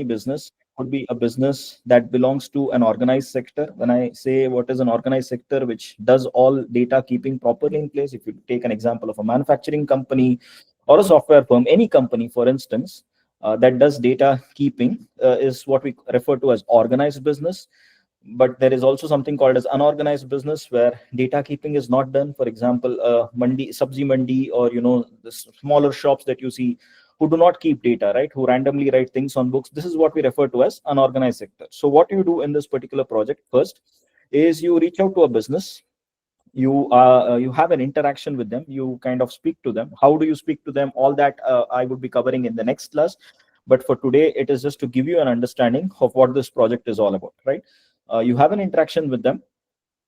business. It could be a business that belongs to an organized sector. When I say what is an organized sector, which does all data keeping properly in place, if you take an example of a manufacturing company or a software firm, any company, for instance, that does data keeping is what we refer to as organized business. But there is also something called as unorganized business, where data keeping is not done. For example, mandi, sabzi mandi, or the smaller shops that you see who do not keep data, right, who randomly write things on books. This is what we refer to as unorganized sector. So what you do in this particular project first is you reach out to a business. You have an interaction with them. You kind of speak to them. How do you speak to them? All that I would be covering in the next class. But for today, it is just to give you an understanding of what this project is all about, right? You have an interaction with them.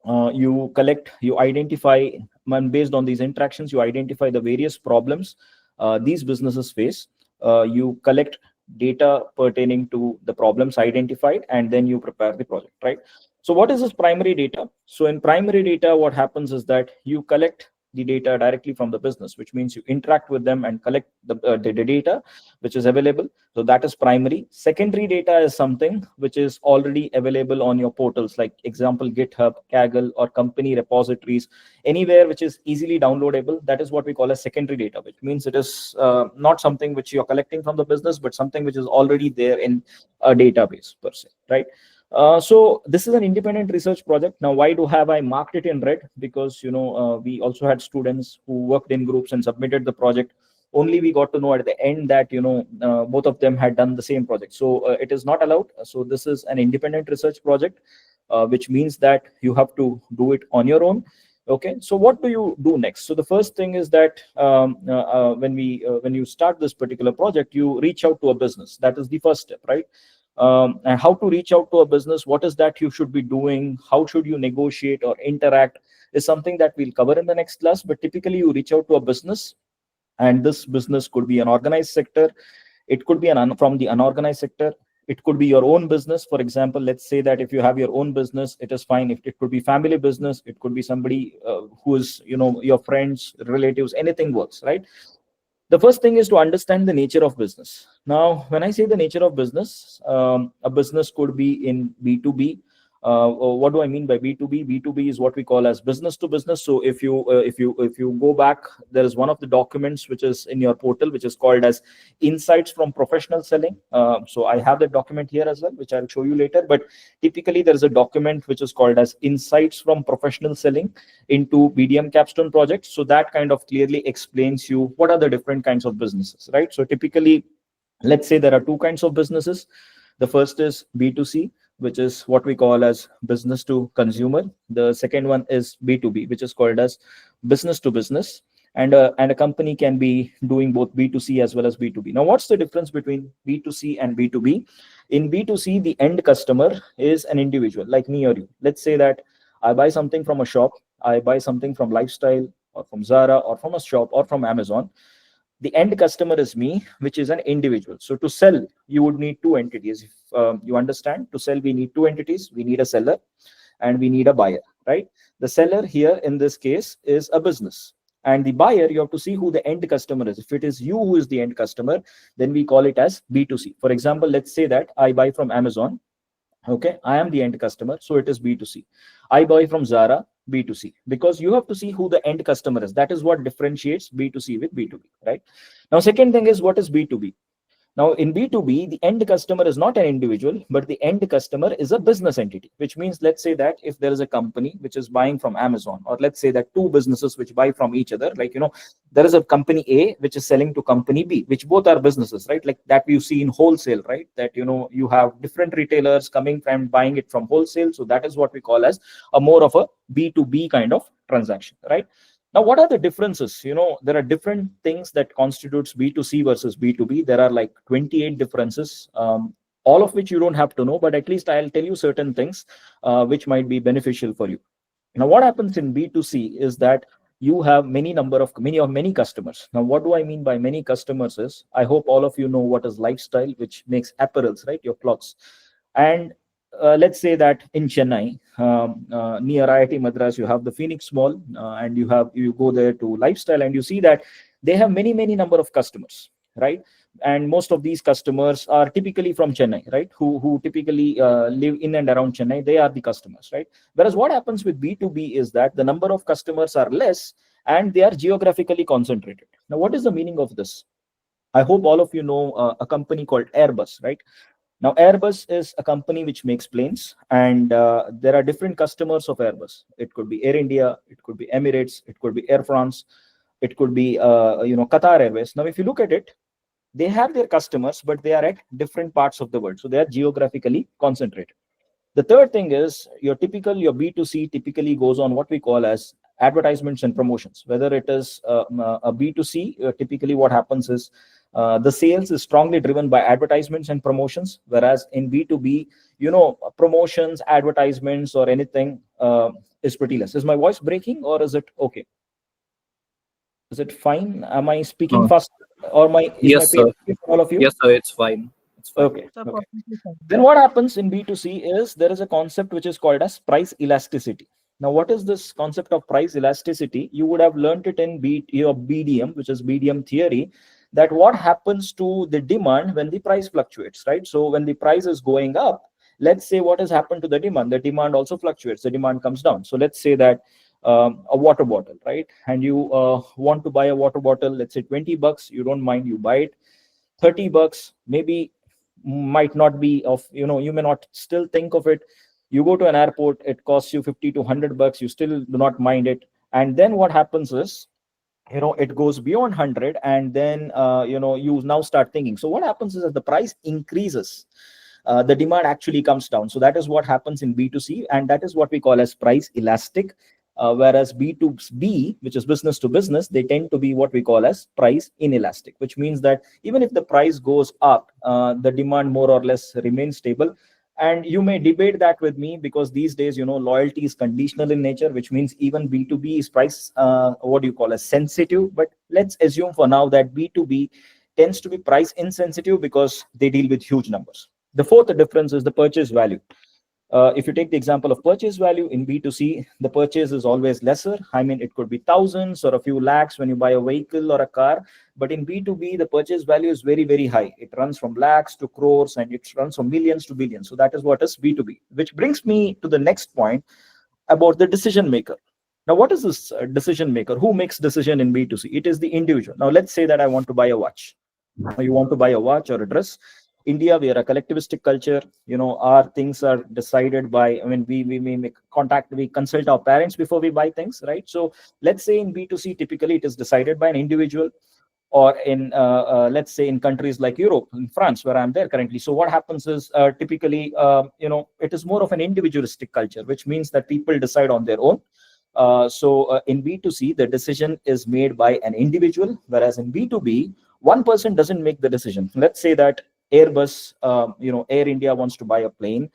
You collect, you identify, and based on these interactions, you identify the various problems these businesses face. You collect data pertaining to the problems identified, and then you prepare the project, right? So what is this primary data? So in primary data, what happens is that you collect the data directly from the business, which means you interact with them and collect the data which is available. So that is primary. Secondary data is something which is already available on your portals, like example GitHub, Kaggle, or company repositories, anywhere which is easily downloadable. That is what we call as secondary data, which means it is not something which you're collecting from the business, but something which is already there in a database per se, right? So this is an independent research project. Now, why do have I marked it in red? Because we also had students who worked in groups and submitted the project. Only we got to know at the end that both of them had done the same project. So it is not allowed. So this is an independent research project, which means that you have to do it on your own. Okay, so what do you do next? So the first thing is that when you start this particular project, you reach out to a business. That is the first step, right? And how to reach out to a business, what is that you should be doing, how should you negotiate or interact, is something that we'll cover in the next class. But typically you reach out to a business, and this business could be an organized sector. It could be from the unorganized sector. It could be your own business. For example, let's say that if you have your own business, it is fine. If it could be family business, it could be somebody who is your friends, relatives, anything works, right? The first thing is to understand the nature of business. Now, when I say the nature of business, a business could be in B2B. What do I mean by B2B? B2B is what we call as business to business. So if you go back, there is one of the documents which is in your portal, which is called as Insights from Professional Selling. So I have that document here as well, which I'll show you later. But typically there is a document which is called as Insights from Professional Selling into BDM capstone projects. So that kind of clearly explains you what are the different kinds of businesses, right? So typically, let's say there are two kinds of businesses. The first is B2C, which is what we call as business to consumer. The second one is B2B, which is called as business to business. And a company can be doing both B2C as well as B2B. Now, what's the difference between B2C and B2B? In B2C, the end customer is an individual like me or you. Let's say that I buy something from a shop, I buy something from Lifestyle or from Zara or from a shop or from Amazon. The end customer is me, which is an individual. So to sell, you would need two entities. If you understand, to sell, we need two entities. We need a seller and we need a buyer, right? The seller here in this case is a business. And the buyer, you have to see who the end customer is. If it is you who is the end customer, then we call it as B2C. For example, let's say that I buy from Amazon. Okay, I am the end customer, so it is B2C. I buy from Zara, B2C, because you have to see who the end customer is. That is what differentiates B2C with B2B, right? Now, second thing is, what is B2B? Now, in B2B, the end customer is not an individual, but the end customer is a business entity, which means, let's say that if there is a company which is buying from Amazon, or let's say that two businesses which buy from each other, like, there is a company A which is selling to company B, which both are businesses, right? Like that you see in wholesale, right? That, you have different retailers coming from buying it from wholesale. So that is what we call as a more of a B2B kind of transaction, right? Now, what are the differences? There are different things that constitutes B2C versus B2B. There are like 28 differences, all of which you don't have to know, but at least I'll tell you certain things which might be beneficial for you. Now, what happens in B2C is that you have many customers. Now, what do I mean by many customers is, I hope all of you know what is Lifestyle, which makes apparels, right? Your clothes. And let's say that in Chennai, near IIT Madras, you have the Phoenix Mall, and you go there to Lifestyle, and you see that they have many number of customers, right? and most of these customers are typically from Chennai, right? Who typically live in and around Chennai. They are the customers, right? Whereas what happens with B2B is that the number of customers are less and they are geographically concentrated. Now, what is the meaning of this? I hope all of you know a company called Airbus, right? Now, Airbus is a company which makes planes, and there are different customers of Airbus. It could be Air India, it could be Emirates, it could be Air France, it could be Qatar Airways. Now, if you look at it, they have their customers, but they are at different parts of the world, so they are geographically concentrated. The third thing is your B2C typically goes on what we call as advertisements and promotions. Whether it is a B2C, typically what happens is the sales is strongly driven by advertisements and promotions, whereas in B2B, promotions, advertisements, or anything is pretty less. Is my voice breaking or is it okay? Is it fine? Am I speaking Uh, fast, or my is my yes, page sir. okay for all of you? Yes, sir. It's fine. It's fine. Okay, So okay. perfectly fine. Then what happens in B2C is there is a concept which is called as price elasticity. Now, what is this concept of price elasticity? You would have learned it in your BDM, which is BDM theory, that what happens to the demand when the price fluctuates, right? So when the price is going up, let's say what has happened to the demand. The demand also fluctuates. The demand comes down. So let's say that a water bottle, right? And you want to buy a water bottle, let's say $20. You don't mind, you buy it. $30, maybe might not be of, you may not still think of it. You go to an airport, it costs you 50 to $100, you still do not mind it. And then what happens is, it goes beyond 100, and then you now start thinking. So what happens is that the price increases, the demand actually comes down. So that is what happens in B2C, and that is what we call as price elastic. Whereas B2B, which is business to business, they tend to be what we call as price inelastic, which means that even if the price goes up, the demand more or less remains stable. And you may debate that with me, because these days, loyalty is conditional in nature, which means even B2B is price, what do you call as sensitive. But let's assume for now that B2B tends to be price insensitive because they deal with huge numbers. The fourth difference is the purchase value. If you take the example of purchase value in B2C, the purchase is always lesser. I mean, it could be thousands or a few lakhs when you buy a vehicle or a car. But in B2B, the purchase value is very, very high. It runs from lakhs to crores, and it runs from millions to billions. So that is what is B2B, which brings me to the next point about the decision maker. Now, what is this decision maker? Who makes decision in B2C? It is the individual. Now, let's say that I want to buy a watch, or you want to buy a watch or a dress. India, we are a collectivistic culture. Our things are decided by, we make contact, we consult our parents before we buy things, right? So let's say in B2C, typically it is decided by an individual, or in let's say in countries like Europe, in France, where I'm there currently. So what happens is typically, it is more of an individualistic culture, which means that people decide on their own. So in B2C, the decision is made by an individual, whereas in B2B, one person doesn't make the decision. Let's say that Airbus, Air India wants to buy a plane.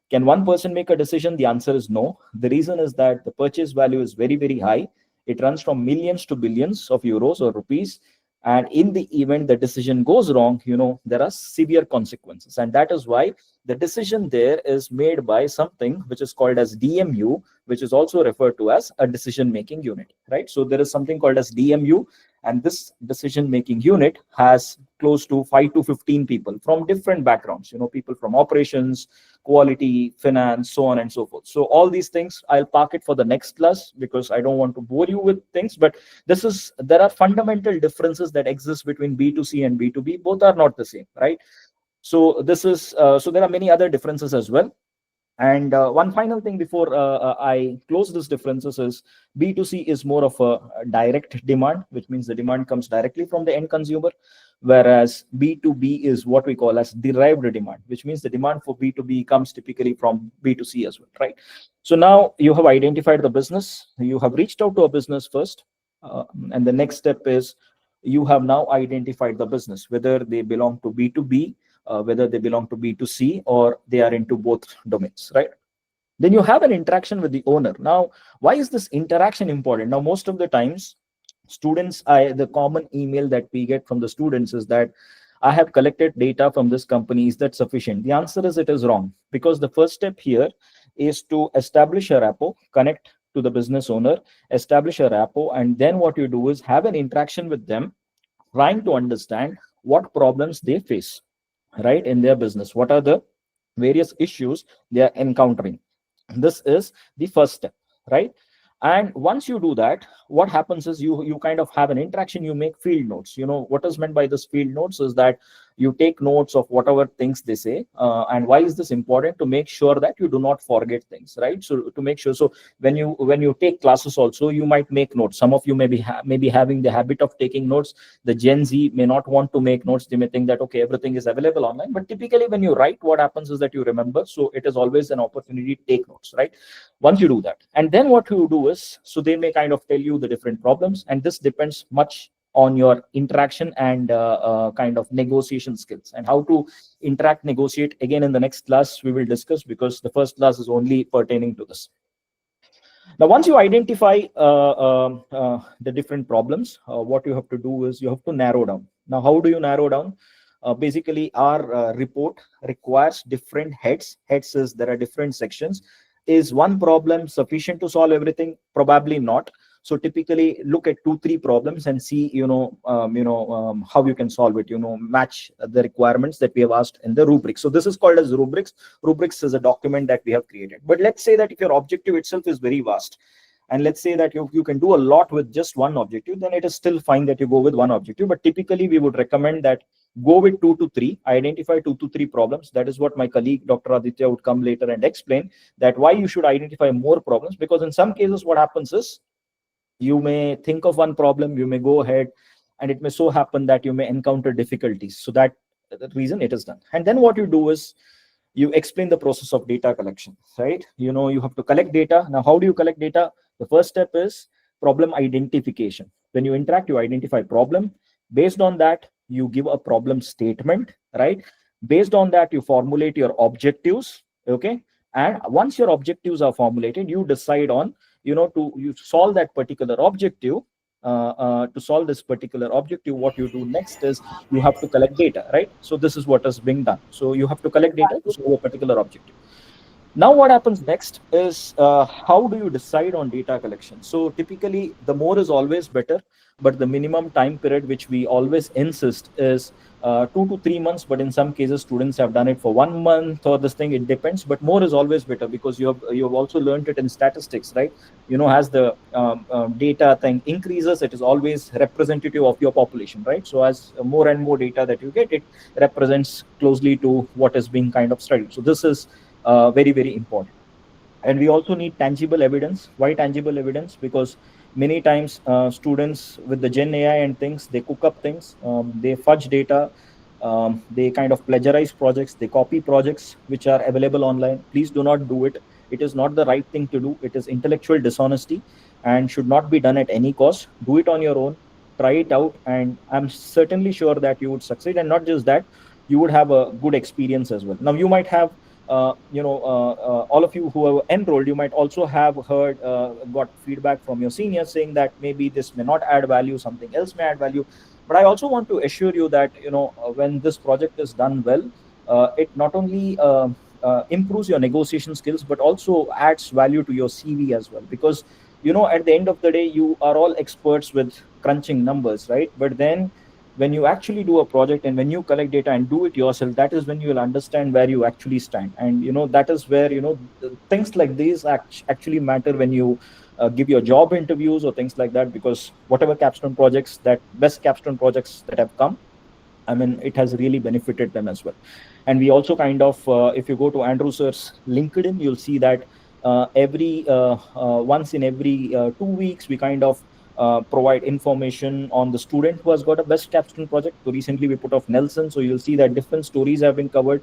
Can one person make a decision? The answer is no. The reason is that the purchase value is very, very high. It runs from millions to billions of euros or rupees. And in the event the decision goes wrong, there are severe consequences. And that is why the decision there is made by something which is called as DMU, which is also referred to as a decision making unit, right? So there is something called as DMU, and this decision making unit has close to 5 to 15 people from different backgrounds, people from operations, quality, finance, so on and so forth. So all these things I'll park it for the next class, because I don't want to bore you with things. But there are fundamental differences that exist between B2C and B2B. Both are not the same, right? So so there are many other differences as well. And one final thing before I close this differences is B2C is more of a direct demand, which means the demand comes directly from the end consumer, whereas B2B is what we call as derived demand, which means the demand for B2B comes typically from B2C as well, right? So now you have identified the business, you have reached out to a business first, and the next step is you have now identified the business, whether they belong to B2B, whether they belong to B2C, or they are into both domains, right? Then you have an interaction with the owner. Now, why is this interaction important? Now, most of the times, the common email that we get from the students is that I have collected data from this company. Is that sufficient? The answer is it is wrong, because the first step here is to establish a rapport, connect to the business owner, establish a rapport, and then what you do is have an interaction with them, trying to understand what problems they face, right, in their business. What are the various issues they are encountering? This is the first step, right? And once you do that, what happens is you kind of have an interaction. You make field notes. What is meant by this field notes is that you take notes of whatever things they say. And why is this important? To make sure that you do not forget things, right? So to make sure, so when you take classes also, you might make notes. Some of you may be having the habit of taking notes. The Gen Z may not want to make notes. They may think that, okay, everything is available online. But typically when you write, what happens is that you remember. So it is always an opportunity to take notes, right? Once you do that, and then what you do is, so they may kind of tell you the different problems, and this depends much on your interaction and kind of negotiation skills, and how to interact, negotiate. Again, in the next class we will discuss, because the first class is only pertaining to this. Now, once you identify the different problems, what you have to do is you have to narrow down. Now, how do you narrow down? Basically, our report requires different heads. Heads is, there are different sections. Is one problem sufficient to solve everything? Probably not. So typically look at 2-3 problems and see, how you can solve it, match the requirements that we have asked in the rubric. So this is called as rubrics. Rubrics is a document that we have created. But let's say that if your objective itself is very vast, and let's say that you can do a lot with just one objective, then it is still fine that you go with one objective. But typically we would recommend that go with 2 to 3, identify 2 to 3 problems. That is what my colleague Dr. Aditya would come later and explain, that why you should identify more problems. Because in some cases what happens is, you may think of one problem, you may go ahead, and it may so happen that you may encounter difficulties. So that the reason it is done. And then what you do is you explain the process of data collection, right? You have to collect data. Now, how do you collect data? The first step is problem identification. When you interact, you identify problem. Based on that, you give a problem statement, right? Based on that, you formulate your objectives, okay? And once your objectives are formulated, you decide on, you solve that particular objective. To solve this particular objective, what you do next is you have to collect data, right? So this is what is being done. So you have to collect data to solve a particular objective. Now what happens next is, how do you decide on data collection? So typically the more is always better, but the minimum time period which we always insist is 2 to 3 months. But in some cases students have done it for 1 month or this thing. It depends, but more is always better, because you have also learned it in statistics, right? As the data thing increases, it is always representative of your population, right? So as more and more data that you get, it represents closely to what is being kind of studied. So this is very, very important. And we also need tangible evidence. Why tangible evidence? Because many times students with the Gen AI and things, they cook up things, they fudge data, they kind of plagiarize projects, they copy projects which are available online. Please do not do it. It is not the right thing to do. It is intellectual dishonesty and should not be done at any cost. Do it on your own, try it out, and I'm certainly sure that you would succeed. And not just that, you would have a good experience as well. Now, you might have all of you who have enrolled, you might also have heard, got feedback from your seniors saying that maybe this may not add value, something else may add value. But I also want to assure you that, when this project is done well, it not only improves your negotiation skills, but also adds value to your CV as well. Because, at the end of the day, you are all experts with crunching numbers, right? But then when you actually do a project and when you collect data and do it yourself, that is when you will understand where you actually stand. And that is where things like these actually matter when you give your job interviews or things like that. Because whatever capstone projects, that best capstone projects that have come, I mean, it has really benefited them as well. And we also kind of, if you go to Andrew Sir's LinkedIn, you'll see that every once in every 2 weeks, we kind of provide information on the student who has got a best capstone project. So recently we put off Nelson. So you'll see that different stories have been covered,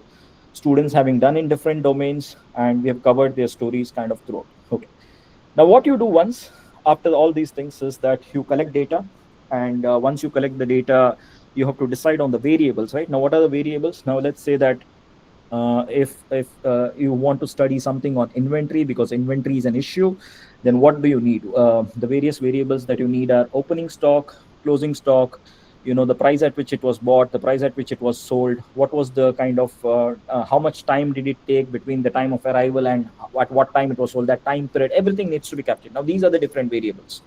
students having done in different domains, and we have covered their stories kind of throughout. Okay. Now, what you do once after all these things is that you collect data. And once you collect the data, you have to decide on the variables, right? Now, what are the variables? Now, let's say that if you want to study something on inventory, because inventory is an issue, then what do you need? The various variables that you need are opening stock, closing stock, the price at which it was bought, the price at which it was sold, what was the kind of how much time did it take between the time of arrival and at what time it was sold, that time period, everything needs to be captured. Now, these are the different variables.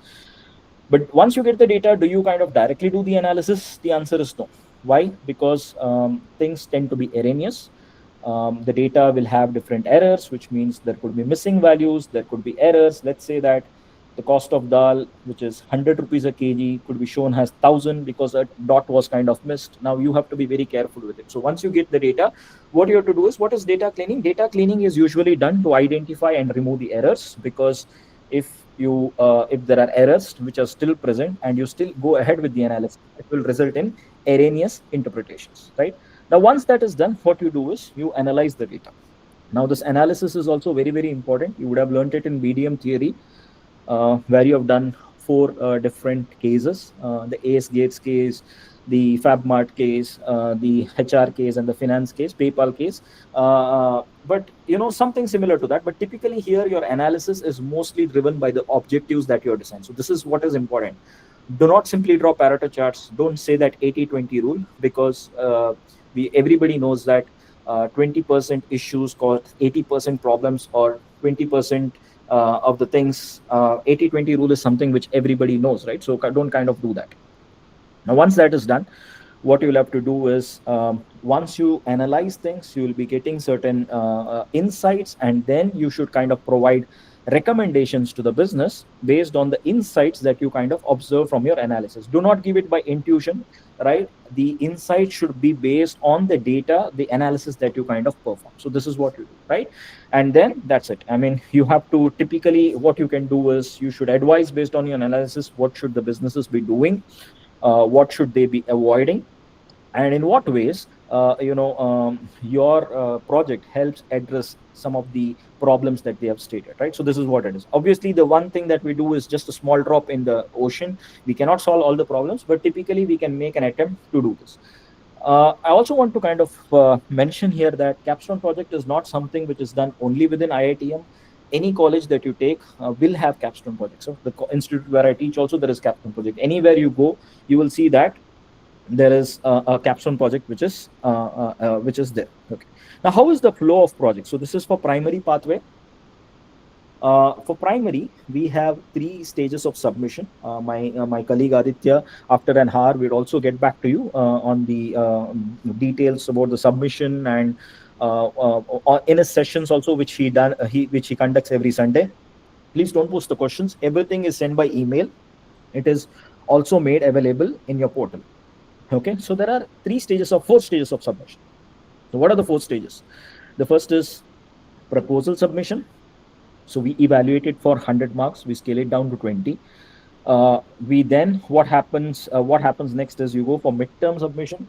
But once you get the data, do you kind of directly do the analysis? The answer is no. Why? Because things tend to be erroneous. The data will have different errors, which means there could be missing values, there could be errors. Let's say that the cost of dal, which is 100 rupees a kg, could be shown as 1000 because a dot was kind of missed. Now you have to be very careful with it. So once you get the data, what you have to do is, what is data cleaning? Data cleaning is usually done to identify and remove the errors, because if there are errors which are still present and you still go ahead with the analysis, it will result in erroneous interpretations, right? Now once that is done, what you do is you analyze the data. Now this analysis is also very, very important. You would have learned it in BDM theory, where you have done four different cases: the AS Gates case, the FabMart case, the HR case, and the finance case, PayPal case. But something similar to that. But typically here, your analysis is mostly driven by the objectives that you have designed. So this is what is important. Do not simply draw Pareto charts. Don't say that 80-20 rule, because everybody knows that 20% issues cause 80% problems, or 20% of the things. 80-20 rule is something which everybody knows, right? So don't kind of do that. Now once that is done, what you'll have to do is, once you analyze things, you will be getting certain insights, and then you should kind of provide recommendations to the business based on the insights that you kind of observe from your analysis. Do not give it by intuition, right? The insight should be based on the data, the analysis that you kind of perform. So this is what you do, right? And then that's it. I mean, you have to, typically what you can do is, you should advise based on your analysis, what should the businesses be doing, what should they be avoiding, and in what ways your project helps address some of the problems that they have stated, right? So this is what it is. Obviously the one thing that we do is just a small drop in the ocean. We cannot solve all the problems, but typically we can make an attempt to do this. I also want to kind of mention here that capstone project is not something which is done only within IITM. Any college that you take will have capstone projects. So the institute where I teach also, there is capstone project. Anywhere you go, you will see that there is a capstone project which is there. Okay. Now how is the flow of projects? So this is for primary pathway. For primary, we have 3 stages of submission. My colleague Aditya, after an hour, we'll also get back to you on the details about the submission, and in his sessions also, which he conducts every Sunday. Please don't post the questions. Everything is sent by email. It is also made available in your portal. Okay, so there are 4 stages of submission. So what are the 4 stages? The first is proposal submission. So we evaluate it for 100 marks. We scale it down to 20. We then, what happens next is, you go for midterm submission.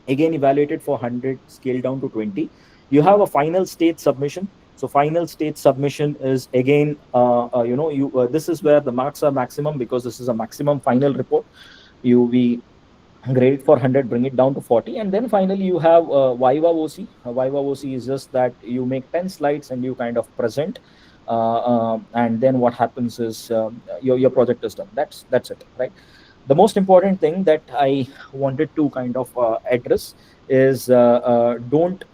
Again, evaluated for 100, scale down to 20. You have a final stage submission. So final stage submission is again, this is where the marks are maximum, because this is a maximum final report. We grade for 100, bring it down to 40, and then finally you have Viva voce. Viva voce is just that you make 10 slides and you kind of present, and then what happens is, your project is done. That's it, right? The most important thing that I wanted to kind of address is, don't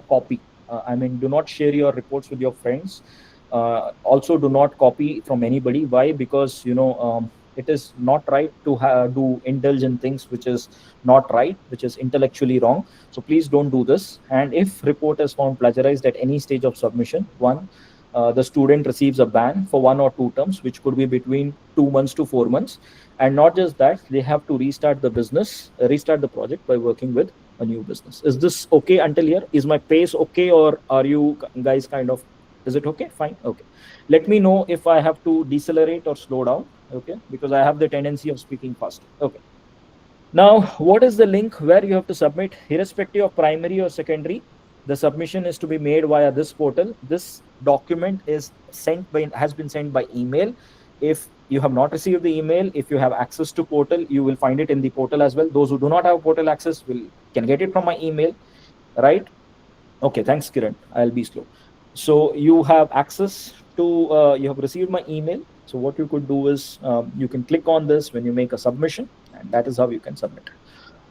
copy. I mean, do not share your reports with your friends. Also, do not copy from anybody. Why? Because it is not right to do indulge in things which is not right, which is intellectually wrong. So please don't do this. And if report is found plagiarized at any stage of submission, the student receives a ban for 1 or 2 terms, which could be between 2 months to 4 months. And not just that, they have to restart the project by working with a new business. Is this okay until here? Is my pace okay, or are you guys kind of, is it okay? Fine. Okay. Let me know if I have to decelerate or slow down. Okay. Because I have the tendency of speaking faster. Okay. Now, what is the link where you have to submit? Irrespective of primary or secondary, the submission is to be made via this portal. This document has been sent by email. If you have not received the email, if you have access to portal, you will find it in the portal as well. Those who do not have portal access can get it from my email, right? Okay, thanks, Kiran. I'll be slow. So you have access to, you have received my email. So what you could do is, you can click on this when you make a submission, and that is how you can submit.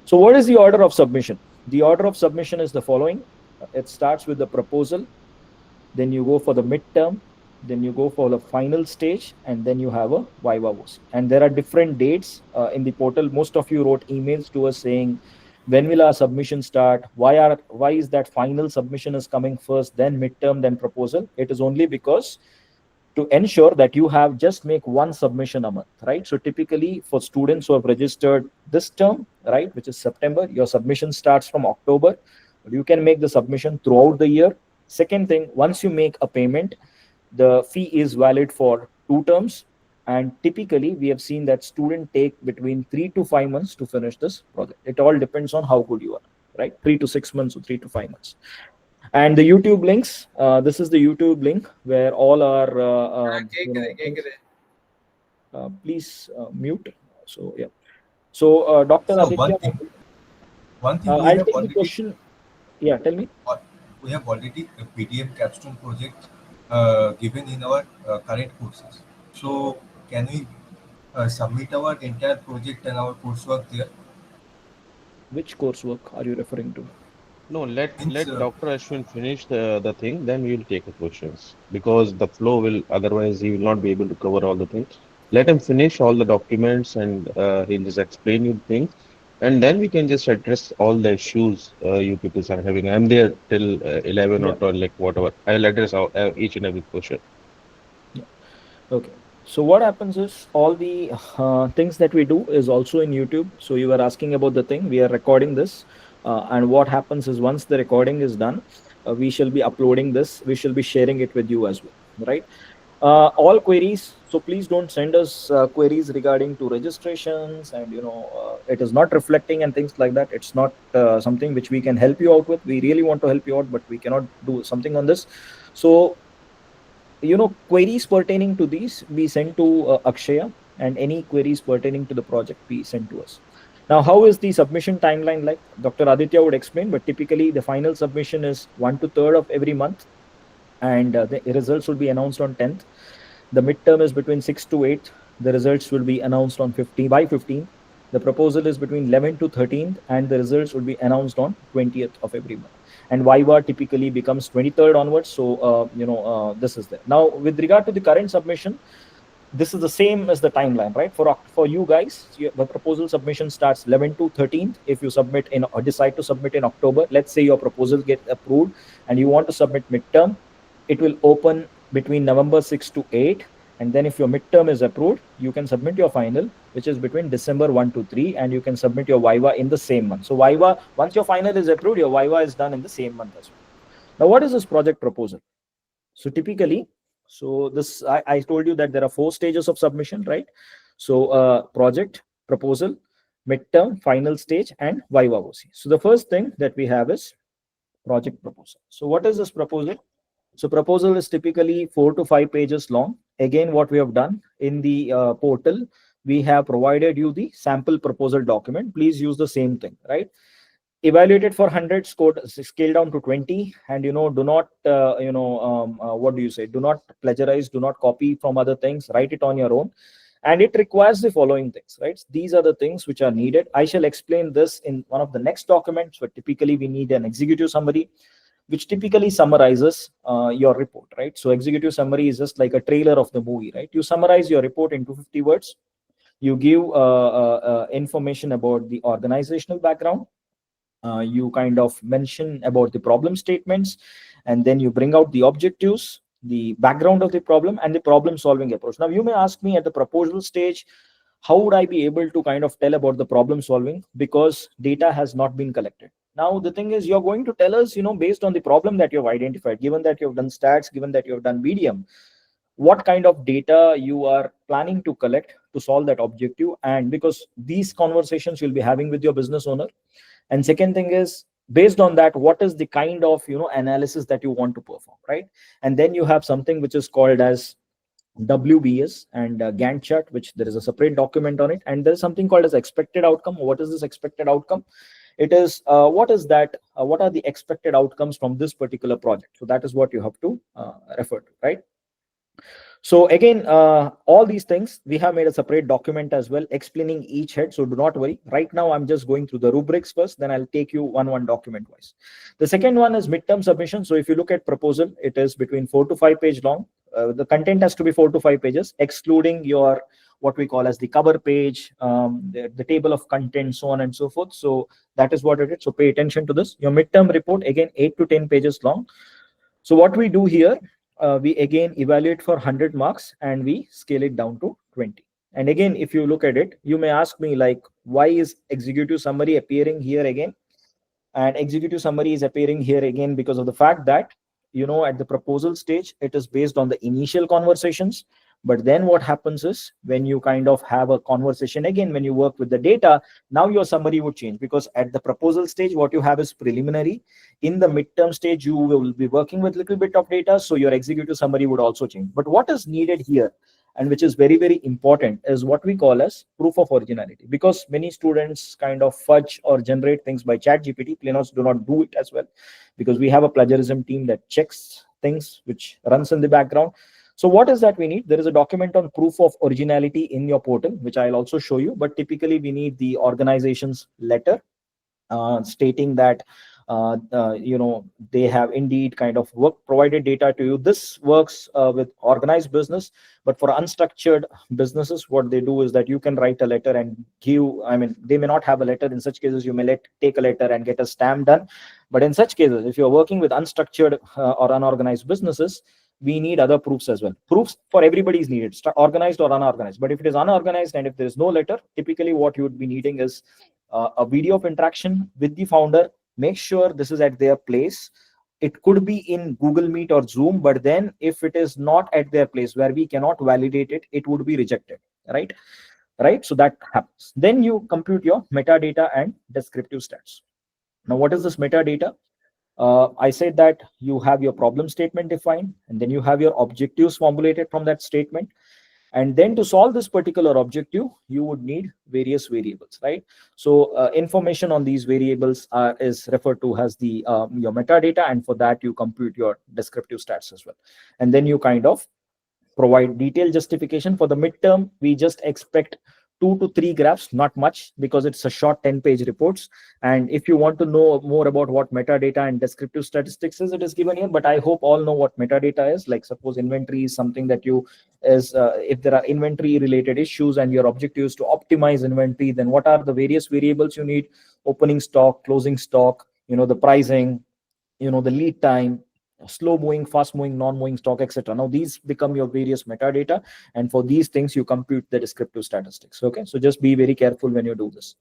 So what is the order of submission? The order of submission is the following. It starts with the proposal, then you go for the midterm, then you go for the final stage, and then you have a Viva voce. And there are different dates in the portal. Most of you wrote emails to us saying when will our submission start, why is that final submission is coming first, then midterm, then proposal. It is only because to ensure that you have just make one submission a month, right? So typically for students who have registered this term, right, which is September, your submission starts from October, but you can make the submission throughout the year. Second thing, once you make a payment, the fee is valid for 2 terms, and typically we have seen that student take between 3 to 5 months to finish this project. It all depends on how good you are, right? 3 to 6 months or 3 to 5 months. And the YouTube links, this is the YouTube link where all our things. Please mute. So yeah. So Dr. So Aditya, one thing we I'll have take the already question. Yeah, tell me. we have already a BDM capstone project given in our current courses. So can we submit our entire project and our coursework there? Which coursework are you referring to? No, let Means let Dr. Ashwin finish the thing, then we will take the questions because the flow will otherwise he will not be able to cover all the things. Let him finish all the documents and he'll just explain you things, and then we can just address all the issues you people are having. I'm there till 11 or Yeah. 12, like whatever. I'll address all, each and every question. Yeah. Okay. So what happens is all the things that we do is also in YouTube. So you were asking about the thing. We are recording this, and what happens is once the recording is done, we shall be uploading this. We shall be sharing it with you as well, right? All queries. So please don't send us queries regarding to registrations, and it is not reflecting and things like that. It's not something which we can help you out with. We really want to help you out, but we cannot do something on this. So queries pertaining to these be sent to Akshaya, and any queries pertaining to the project be sent to us. Now, how is the submission timeline like? Dr. Aditya would explain, but typically the final submission is 1 to 3rd of every month, and the results will be announced on 10th. The midterm is between 6th to 8th. The results will be announced on 15th. The proposal is between 11th to 13th, and the results will be announced on 20th of every month. And Viva typically becomes 23rd onwards. So this is there. Now, with regard to the current submission, this is the same as the timeline, right? For you guys, the proposal submission starts 11th to 13th. If you submit in or decide to submit in October, let's say your proposal gets approved and you want to submit midterm, it will open between November 6 to 8. And then if your midterm is approved, you can submit your final, which is between December 1 to 3, and you can submit your Viva in the same month. So Viva, once your final is approved, your Viva is done in the same month as well. Now, what is this project proposal? So typically, this I told you that there are 4 stages of submission, right? So project, proposal, midterm, final stage, and Viva voce. So the first thing that we have is project proposal. So what is this proposal? So proposal is typically 4 to 5 pages long. Again, what we have done in the portal, we have provided you the sample proposal document. Please use the same thing, right? Evaluated for 100, scale down to 20, and do not what do you say, do not plagiarize, do not copy from other things, write it on your own. And it requires the following things, right? These are the things which are needed. I shall explain this in one of the next documents. But typically we need an executive summary, which typically summarizes your report, right? So executive summary is just like a trailer of the movie, right? You summarize your report in 250 words. You give information about the organizational background. You kind of mention about the problem statements, and then you bring out the objectives, the background of the problem, and the problem solving approach. Now you may ask me, at the proposal stage, how would I be able to kind of tell about the problem solving, because data has not been collected? Now the thing is, you're going to tell us, based on the problem that you've identified, given that you've done stats, given that you've done BDM, what kind of data you are planning to collect to solve that objective. And because these conversations you'll be having with your business owner. And second thing is, based on that, what is the kind of analysis that you want to perform, right? And then you have something which is called as WBS and Gantt chart, which there is a separate document on it. And there's something called as expected outcome. What is this expected outcome? It is what is that? What are the expected outcomes from this particular project? So that is what you have to refer to, right? So again, all these things, we have made a separate document as well explaining each head. So do not worry. Right now, I'm just going through the rubrics first, then I'll take you one document wise. The second one is midterm submission. So if you look at proposal, it is between 4 to 5 page long. The content has to be 4 to 5 pages, excluding your what we call as the cover page, the table of content, so on and so forth. So that is what it is. So pay attention to this. Your midterm report, again, 8 to 10 pages long. So what we do here, we again evaluate for 100 marks and we scale it down to 20. And again, if you look at it, you may ask me like, why is executive summary appearing here again? And executive summary is appearing here again because of the fact that, at the proposal stage, it is based on the initial conversations. But then what happens is, when you kind of have a conversation again, when you work with the data, now your summary would change, because at the proposal stage, what you have is preliminary. In the midterm stage, you will be working with little bit of data, so your executive summary would also change. But what is needed here, and which is very, very important, is what we call as proof of originality. Because many students kind of fudge or generate things by chat GPT. Please do not do it as well, because we have a plagiarism team that checks things, which runs in the background. So what is that we need? There is a document on proof of originality in your portal, which I'll also show you. But typically we need the organization's letter, stating that they have indeed kind of provided data to you. This works with organized business, but for unstructured businesses, what they do is that you can write a letter and give, they may not have a letter. In such cases, you may take a letter and get a stamp done. But in such cases, if you're working with unstructured or unorganized businesses, we need other proofs as well. Proofs for everybody is needed, organized or unorganized. But if it is unorganized and if there is no letter, typically what you would be needing is a video of interaction with the founder. Make sure this is at their place. It could be in Google Meet or Zoom, but then if it is not at their place where we cannot validate it, it would be rejected, right? So that happens. Then you compute your metadata and descriptive stats. Now, what is this metadata? I said that you have your problem statement defined, and then you have your objectives formulated from that statement. And then to solve this particular objective, you would need various variables, right? So information on these variables is referred to as the your metadata, and for that you compute your descriptive stats as well. And then you kind of provide detailed justification. For the midterm, we just expect 2 to 3 graphs, not much, because it's a short 10-page reports. And if you want to know more about what metadata and descriptive statistics is, it is given here. But I hope all know what metadata is. Like, suppose inventory is something that if there are inventory related issues and your objective is to optimize inventory, then what are the various variables you need? Opening stock, closing stock, the pricing, the lead time, slow moving, fast moving, non-moving stock, etc. Now these become your various metadata, and for these things you compute the descriptive statistics. Okay, so just be very careful when you do this.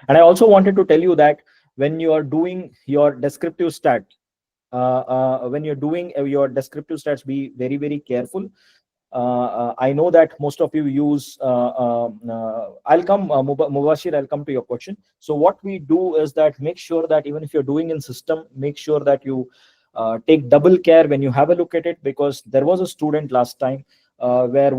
And I also wanted to tell you that when you are doing your descriptive stat, be very, very careful. I know that most of you use I'll come Mubashir, I'll come to your question. So what we do is that make sure that even if you're doing in system, make sure that you take double care when you have a look at it, because there was a student last time where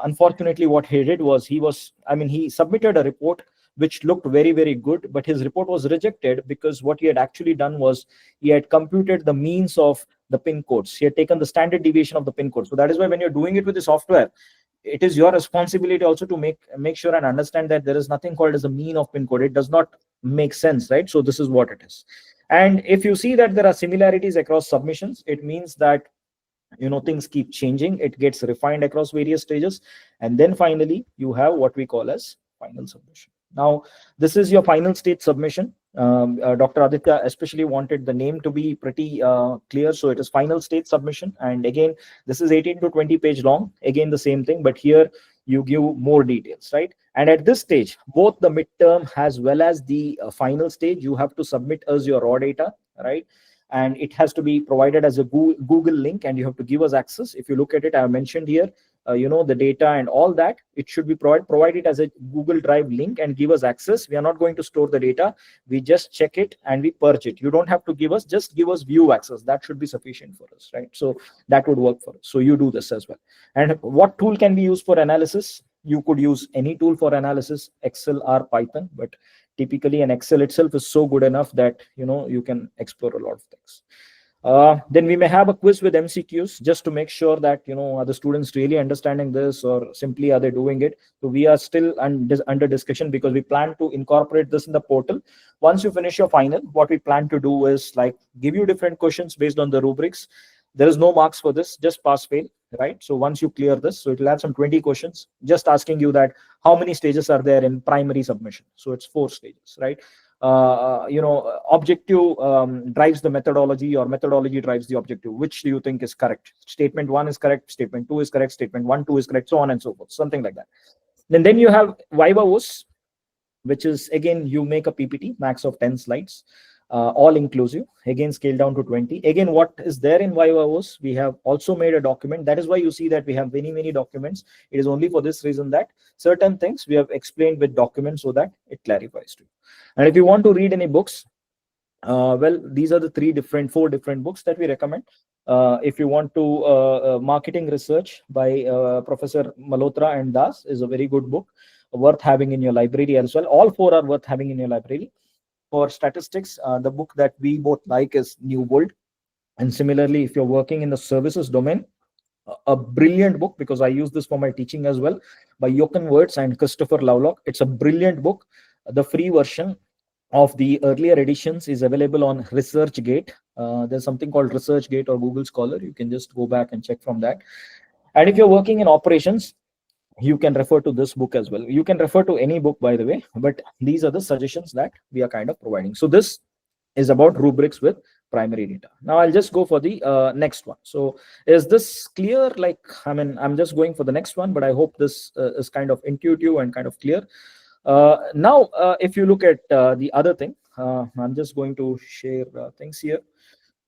unfortunately what he did was he submitted a report which looked very, very good, but his report was rejected because what he had actually done was he had computed the means of the pin codes. He had taken the standard deviation of the pin code. So that is why when you're doing it with the software, it is your responsibility also to make sure and understand that there is nothing called as a mean of pin code. It does not make sense, right? So this is what it is. And if you see that there are similarities across submissions, it means that things keep changing. It gets refined across various stages, and then finally you have what we call as final submission. Now this is your final state submission. Dr. Aditya especially wanted the name to be pretty clear, so it is final state submission. And again, this is 18 to 20 page long. Again, the same thing, but here you give more details, right? And at this stage, both the midterm as well as the final stage, you have to submit us your raw data, right? And it has to be provided as a Google link, and you have to give us access. If you look at it, I have mentioned here, the data and all that, it should be provided as a Google Drive link and give us access. We are not going to store the data. We just check it and we purge it. You don't have to give us, just give us view access. That should be sufficient for us, right? So that would work for us. So you do this as well. And what tool can be used for analysis? You could use any tool for analysis, Excel or Python, but typically an Excel itself is so good enough that you can explore a lot of things. Then we may have a quiz with MCQs just to make sure that are the students really understanding this, or simply are they doing it. So we are still under discussion, because we plan to incorporate this in the portal. Once you finish your final, what we plan to do is like give you different questions based on the rubrics. There is no marks for this, just pass fail, right? So once you clear this, so it will have some 20 questions just asking you that how many stages are there in primary submission. So it's 4 stages, right? Objective drives the methodology, or methodology drives the objective. Which do you think is correct? Statement 1 is correct, statement 2 is correct, statement 1 2 is correct, so on and so forth, something like that. Then you have Viva voce, which is again you make a PPT max of 10 slides, all inclusive, again scale down to 20. Again, what is there in Viva voce, we have also made a document. That is why you see that we have many documents. It is only for this reason that certain things we have explained with documents so that it clarifies to you. And if you want to read any books, well, these are the 4 different books that we recommend. If you want to, marketing research by Professor Malhotra and Das is a very good book, worth having in your library as well. All 4 are worth having in your library. For statistics, the book that we both like is New World. And similarly, if you're working in the services domain, a brilliant book, because I use this for my teaching as well, by Jochen Wirtz and Christopher Lovelock. It's a brilliant book. The free version of the earlier editions is available on ResearchGate. There's something called ResearchGate or Google Scholar. You can just go back and check from that. And if you're working in operations, you can refer to this book as well. You can refer to any book, by the way, but these are the suggestions that we are kind of providing. So this is about rubrics with primary data. Now I'll just go for the next one. So is this clear? Like, I mean, I'm just going for the next one, but I hope this is kind of intuitive and kind of clear. Now, if you look at the other thing, I'm just going to share things here.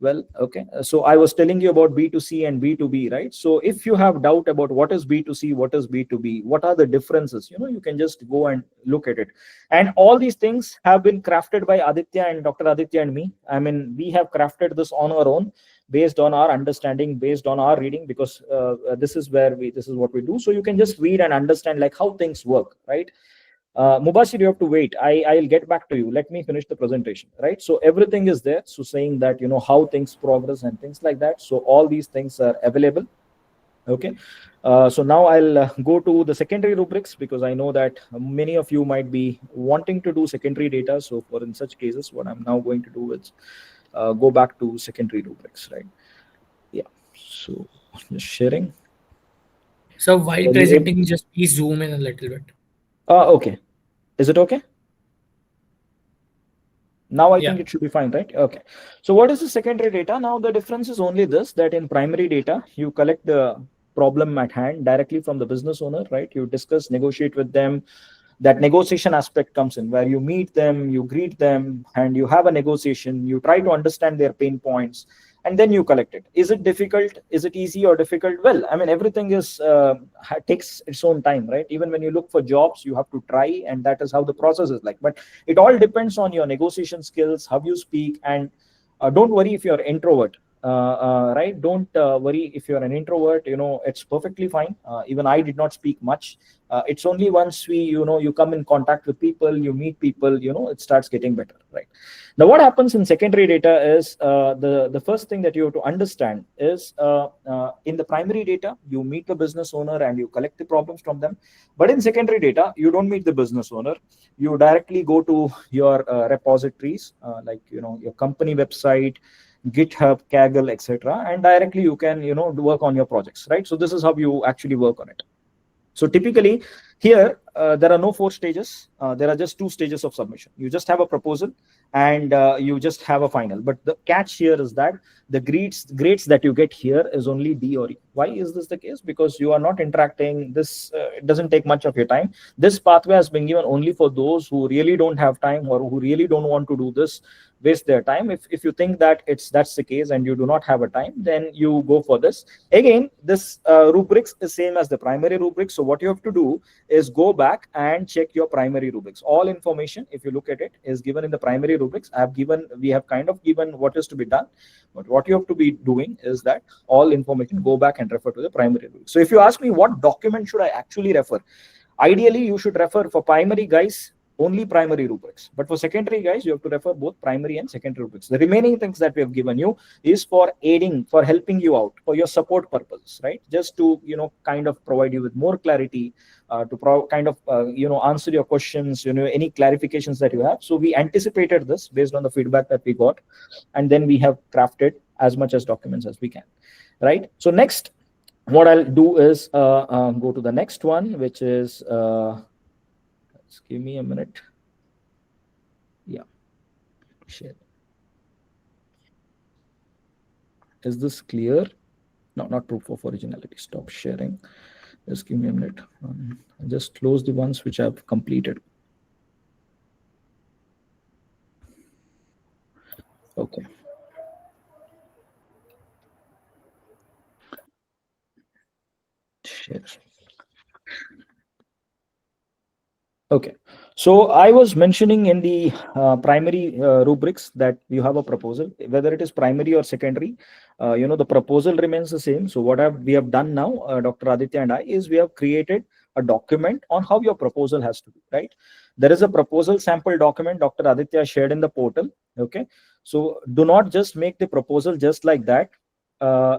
Well, okay. So I was telling you about B2C and B2B, right? So if you have doubt about what is B2C, what is B2B, what are the differences, you can just go and look at it. And all these things have been crafted by Aditya and Dr. Aditya and me. I mean, we have crafted this on our own, based on our understanding, based on our reading, because this is what we do. So you can just read and understand like how things work, right? Mubashir, you have to wait. I'll get back to you. Let me finish the presentation, right? So everything is there. So saying that, how things progress and things like that. So all these things are available. Okay. So now I'll go to the secondary rubrics, because I know that many of you might be wanting to do secondary data. So for in such cases, what I'm now going to do is go back to secondary rubrics, right? Yeah. So just sharing. So while presenting, just please zoom in a little bit. Okay. Is it okay? Now I Yeah. think it should be fine, right? Okay. So what is the secondary data? Now the difference is only this, that in primary data, you collect the problem at hand directly from the business owner, right? You discuss, negotiate with them. That negotiation aspect comes in, where you meet them, you greet them, and you have a negotiation. You try to understand their pain points, and then you collect it. Is it difficult? Is it easy or difficult? Well, I mean, everything is takes its own time, right? Even when you look for jobs, you have to try, and that is how the process is like. But it all depends on your negotiation skills, how you speak, and don't worry if you're an introvert. Right? Don't worry if you're an introvert. It's perfectly fine. Even I did not speak much. It's only once you come in contact with people, you meet people, it starts getting better, right? Now, what happens in secondary data is the first thing that you have to understand is in the primary data, you meet the business owner and you collect the problems from them. But in secondary data, you don't meet the business owner. You directly go to your repositories, like your company website, GitHub, Kaggle, etc., and directly you can work on your projects, right? So this is how you actually work on it. So typically here there are no 4 stages. There are just 2 stages of submission. You just have a proposal and you just have a final. But the catch here is that the grades that you get here is only D or E. Why is this the case? Because you are not interacting. This it doesn't take much of your time. This pathway has been given only for those who really don't have time or who really don't want to do this, waste their time. If you think that that's the case and you do not have a time, then you go for this. Again, this rubrics is same as the primary rubrics. So what you have to do is go back and check your primary rubrics. All information, if you look at it, is given in the primary rubrics. We have kind of given what is to be done, but what you have to be doing is that all information, go back and refer to the primary rubrics. So if you ask me what document should I actually refer, ideally you should refer for primary, guys, only primary rubrics. But for secondary, guys, you have to refer both primary and secondary rubrics. The remaining things that we have given you is for aiding, for helping you out, for your support purposes, right? Just to, kind of provide you with more clarity, to kind of, answer your questions, any clarifications that you have. So we anticipated this based on the feedback that we got, and then we have crafted as much as documents as we can, right? So next, what I'll do is go to the next one, which is, just give me a minute. Yeah, share. Is this clear? No, not proof of originality. Stop sharing. Just give me a minute. I'll just close the ones which I've completed. Okay. Share. Okay, so I was mentioning in the primary rubrics that you have a proposal, whether it is primary or secondary, the proposal remains the same. So what we have done now, Dr. Aditya and I, is we have created a document on how your proposal has to be, right? There is a proposal sample document Dr. Aditya shared in the portal. Okay, so do not just make the proposal just like that.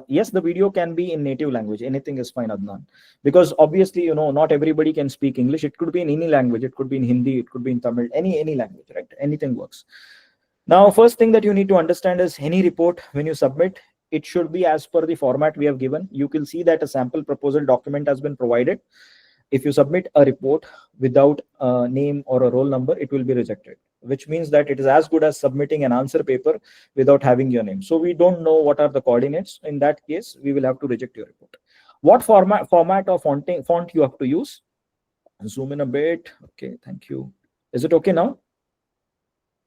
Yes, the video can be in native language. Anything is fine, Adnan, because obviously, not everybody can speak English. It could be in any language. It could be in Hindi. It could be in Tamil. Any language, right? Anything works. Now, first thing that you need to understand is any report when you submit, it should be as per the format we have given. You can see that a sample proposal document has been provided. If you submit a report without a name or a roll number, it will be rejected, which means that it is as good as submitting an answer paper without having your name. So we don't know what are the coordinates. In that case, we will have to reject your report. What format or font you have to use? Zoom in a bit. Okay, thank you. Is it okay now?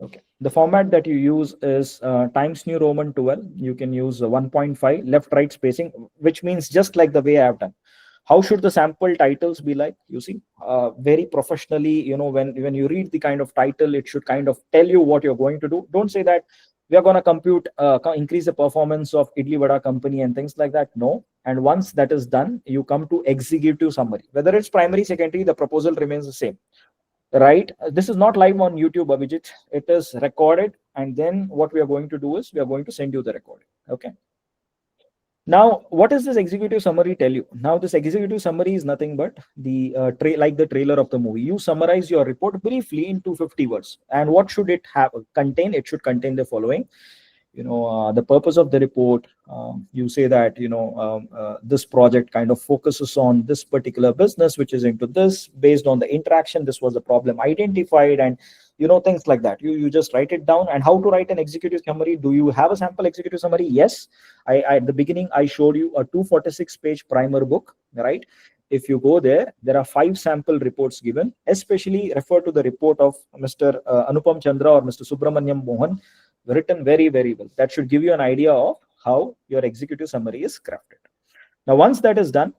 Okay. The format that you use is Times New Roman 12. You can use 1.5 left-right spacing, which means just like the way I have done. How should the sample titles be like? You see, very professionally, when you read the kind of title, it should kind of tell you what you're going to do. Don't say that we are going to compute, increase the performance of Idli Vada company and things like that. No. And once that is done, you come to executive summary. Whether it's primary, secondary, the proposal remains the same, right? This is not live on YouTube, Abhijit. It is recorded. And then what we are going to do is we are going to send you the recording. Okay. Now, what does this executive summary tell you? Now, this executive summary is nothing but the like the trailer of the movie. You summarize your report briefly in 250 words. And what should it contain? It should contain the following. The purpose of the report. You say that this project kind of focuses on this particular business, which is into this. Based on the interaction, this was the problem identified, and things like that. You just write it down. And how to write an executive summary? Do you have a sample executive summary? Yes. I at the beginning I showed you a 246-page primer book, right? If you go there, there are 5 sample reports given. Especially refer to the report of Mr. Anupam Chandra or Mr. Subramaniam Mohan, written very, very well. That should give you an idea of how your executive summary is crafted. Now, once that is done,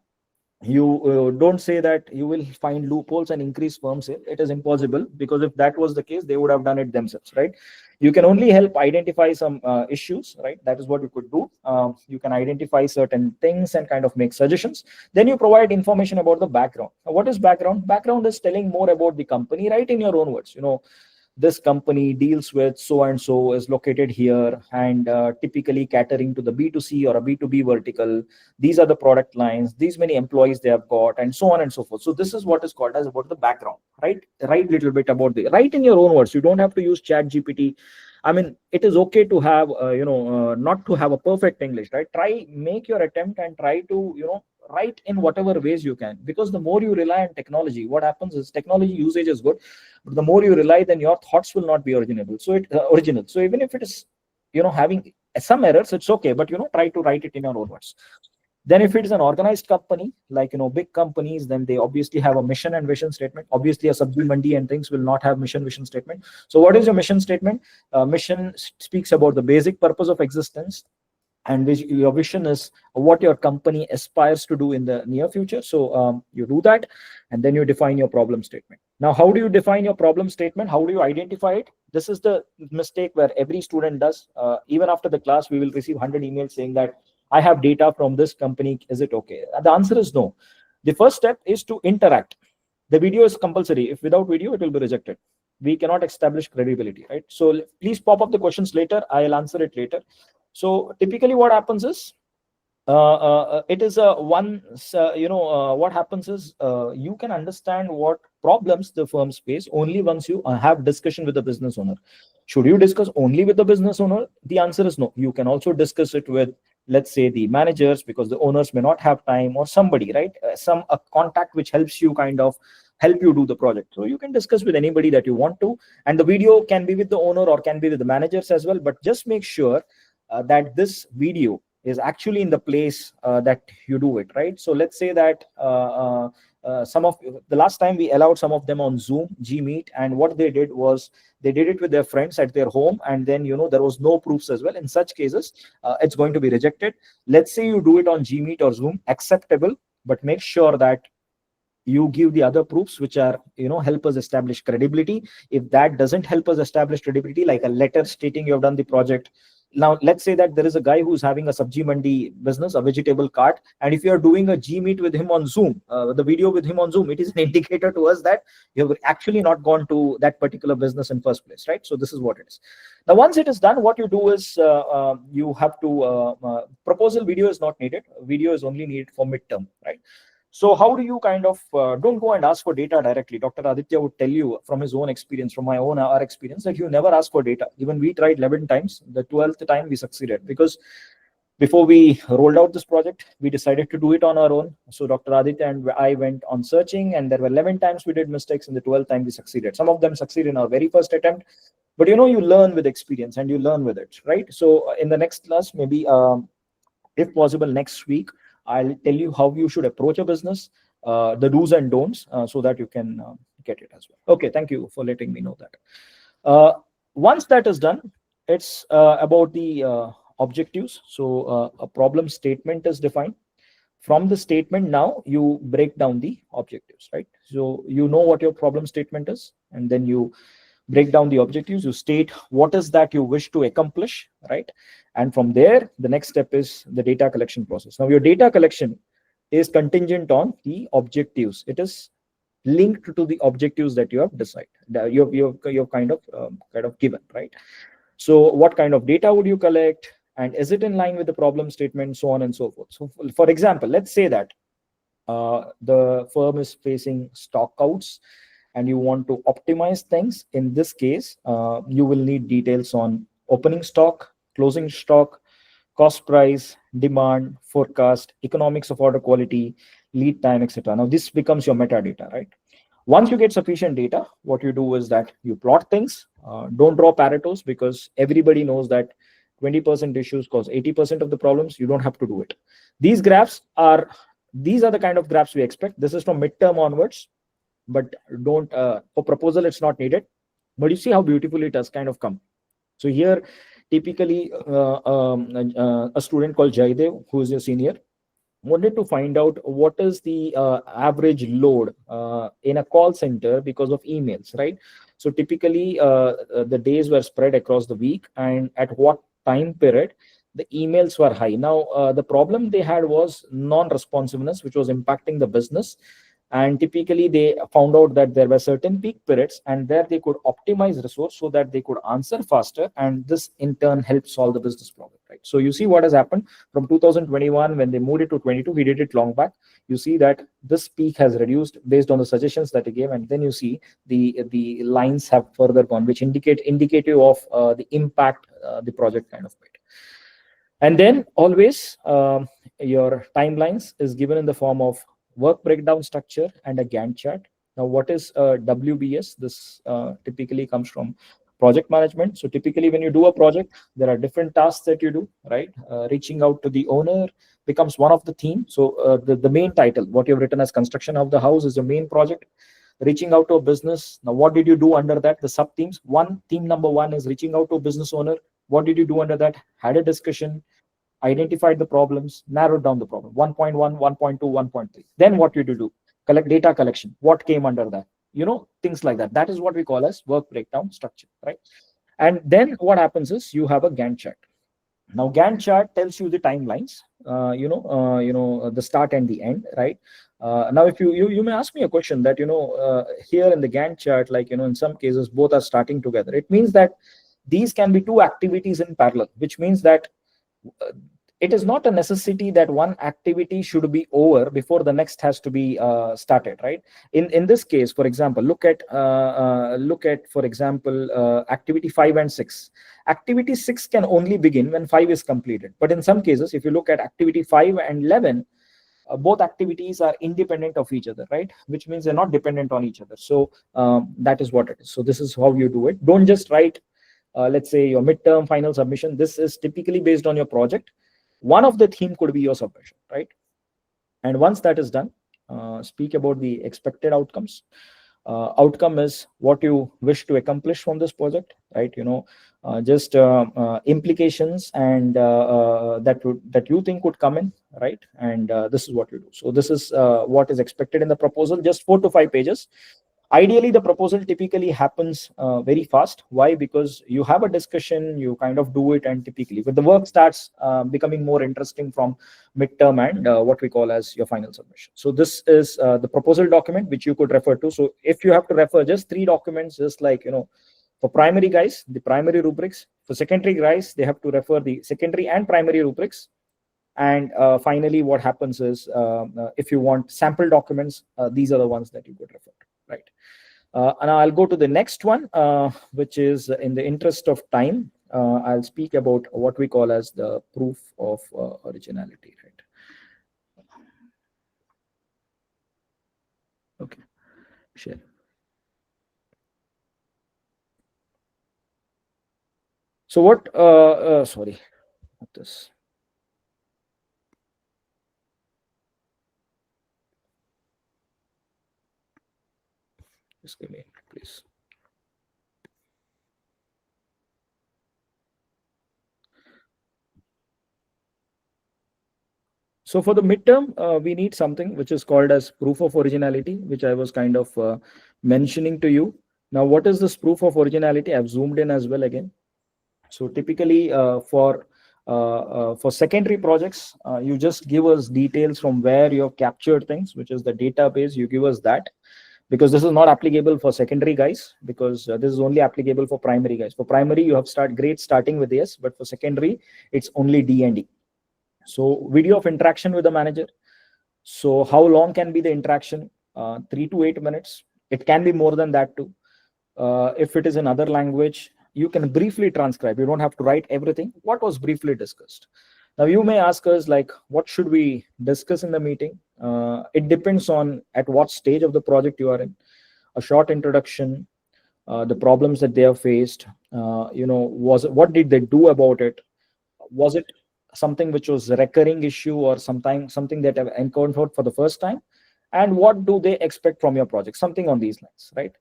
you don't say that you will find loopholes and increase firm sale. It is impossible, because if that was the case, they would have done it themselves, right? You can only help identify some issues, right? That is what you could do. You can identify certain things and kind of make suggestions. Then you provide information about the background. Now, what is background? Background is telling more about the company, right? In your own words, this company deals with so and so, is located here, and typically catering to the B2C or a B2B vertical. These are the product lines, these many employees they have got, and so on and so forth. So this is what is called as about the background, right? Write little bit about write in your own words. You don't have to use Chat GPT. I mean, it is okay to have not to have a perfect English, right? Make your attempt and try to write in whatever ways you can, because the more you rely on technology, what happens is technology usage is good, but the more you rely, then your thoughts will not be original. So even if it is having some errors, it's okay, but try to write it in your own words. Then if it is an organized company, like big companies, then they obviously have a mission and vision statement. Obviously a sabzi mandi and things will not have mission vision statement. So what is your mission statement? Mission speaks about the basic purpose of existence, and your vision is what your company aspires to do in the near future. So you do that, and then you define your problem statement. Now, how do you define your problem statement? How do you identify it? This is the mistake where every student does. Even after the class, we will receive 100 emails saying that I have data from this company. Is it okay? The answer is no. The first step is to interact. The video is compulsory. If without video, it will be rejected. we cannot establish credibility, right? So please pop up the questions later. I'll answer it later. So typically what happens is, it is a one what happens is, you can understand what problems the firms face only once you have discussion with the business owner. Should you discuss only with the business owner? The answer is no. You can also discuss it with, let's say, the managers, because the owners may not have time, or somebody, right? Some a contact which helps you kind of help you do the project. So you can discuss with anybody that you want to, and the video can be with the owner or can be with the managers as well. But just make sure that this video is actually in the place that you do it, right? So let's say that some of the last time we allowed some of them on Zoom, Gmeet, and what they did was they did it with their friends at their home, and then there was no proofs as well. In such cases, it's going to be rejected. Let's say you do it on Gmeet or Zoom, acceptable, but make sure that you give the other proofs which are help us establish credibility. If that doesn't help us establish credibility, like a letter stating you have done the project. Now let's say that there is a guy who's having a sabji mandi business, a vegetable cart, and if you are doing a G meet with him on Zoom, the video with him on Zoom, it is an indicator to us that you have actually not gone to that particular business in first place, right? So this is what it is. Now once it is done, what you do is you have to proposal video is not needed. Video is only needed for midterm, right? So how do you kind of don't go and ask for data directly? Dr. Aditya would tell you from his own experience, from my own our experience, that you never ask for data. Even we tried 11 times. The 12th time we succeeded, because before we rolled out this project, we decided to do it on our own. So Dr. Aditya and I went on searching, and there were 11 times we did mistakes, and the 12th time we succeeded. Some of them succeeded in our very first attempt, but you learn with experience and you learn with it, right? So in the next class, maybe if possible next week, I'll tell you how you should approach a business, the do's and don'ts, so that you can get it as well. Okay, thank you for letting me know that. Once that is done, it's about the objectives. So a problem statement is defined. From the statement, now you break down the objectives, right? So you know what your problem statement is, and then you break down the objectives. You state what is that you wish to accomplish, right? And from there, the next step is the data collection process. Now your data collection is contingent on the objectives. It is linked to the objectives that you have decided, that you've kind of given, right? So what kind of data would you collect, and is it in line with the problem statement, so on and so forth. So for example, let's say that the firm is facing stock outs and you want to optimize things. In this case, you will need details on opening stock, closing stock, cost price, demand, forecast, economics of order quality, lead time, etc. Now this becomes your metadata, right? Once you get sufficient data, what you do is that you plot things. Don't draw Paretos, because everybody knows that 20% issues cause 80% of the problems. You don't have to do it. These are the kind of graphs we expect. This is from midterm onwards, but don't for proposal it's not needed. But you see how beautifully it has kind of come. So here, typically, a student called Jaidev, who is a senior, wanted to find out what is the average load in a call center because of emails, right? So typically, the days were spread across the week, and at what time period the emails were high. Now, the problem they had was non-responsiveness, which was impacting the business. And typically they found out that there were certain peak periods, and there they could optimize resource so that they could answer faster, and this in turn helped solve the business problem, right? So you see what has happened from 2021 when they moved it to 22. We did it long back. You see that this peak has reduced based on the suggestions that they gave, and then you see the lines have further gone, which indicative of the impact the project kind of made. And then always your timelines is given in the form of work breakdown structure and a Gantt chart. Now, what is WBS? This typically comes from project management. So typically when you do a project, there are different tasks that you do, right? Reaching out to the owner becomes one of the themes. So the main title, what you've written as construction of the house, is the main project. Reaching out to a business. Now, what did you do under that? The sub themes. Theme number one is reaching out to a business owner. What did you do under that? Had a discussion, identified the problems, narrowed down the problem. 1.1, 1.2, 1.3. Then what did you do? Collect data collection. What came under that? Things like that. That is what we call as work breakdown structure, right? And then what happens is you have a Gantt chart. Now Gantt chart tells you the timelines, the start and the end, right? Now if you may ask me a question that, here in the Gantt chart, like, in some cases both are starting together. It means that these can be two activities in parallel, which means that uh, it is not a necessity that one activity should be over before the next has to be started, right? In this case, for example, look at for example, activity 5 and 6. Activity 6 can only begin when 5 is completed, but in some cases, if you look at activity 5 and 11, both activities are independent of each other, right? Which means they're not dependent on each other. So that is what it is. So this is how you do it. Don't just write, let's say, your midterm final submission. This is typically based on your project. One of the theme could be your submission, right? And once that is done, speak about the expected outcomes. Outcome is what you wish to accomplish from this project, right? Just implications and that you think would come in, right? And this is what you do. So this is what is expected in the proposal, just 4 to 5 pages. Ideally, the proposal typically happens very fast. Why? Because you have a discussion, you kind of do it, and typically, but the work starts becoming more interesting from midterm and what we call as your final submission. So this is the proposal document which you could refer to. So if you have to refer just 3 documents, just like, for primary guys, the primary rubrics. For secondary guys, they have to refer the secondary and primary rubrics. And finally, what happens is, if you want sample documents, these are the ones that you could refer to, right? And I'll go to the next one, which is, in the interest of time, I'll speak about what we call as the proof of originality, right? Okay, share. So what, sorry, not this. Just give me a minute, please. So for the midterm, we need something which is called as proof of originality, which I was kind of mentioning to you. Now, what is this proof of originality? I've zoomed in as well again. So typically, for secondary projects, you just give us details from where you have captured things, which is the database. You give us that, because this is not applicable for secondary guys, because this is only applicable for primary guys. For primary, you have starting with yes, but for secondary, it's only D and E. So video of interaction with the manager. So how long can be the interaction? 3 to 8 minutes. It can be more than that too. If it is in other language, you can briefly transcribe. You don't have to write everything. What was briefly discussed? Now you may ask us, like, what should we discuss in the meeting? It depends on at what stage of the project you are in. A short introduction, the problems that they have faced, what did they do about it? Was it something which was a recurring issue, or something that I've encountered for the first time? And what do they expect from your project? Something on these lines, right?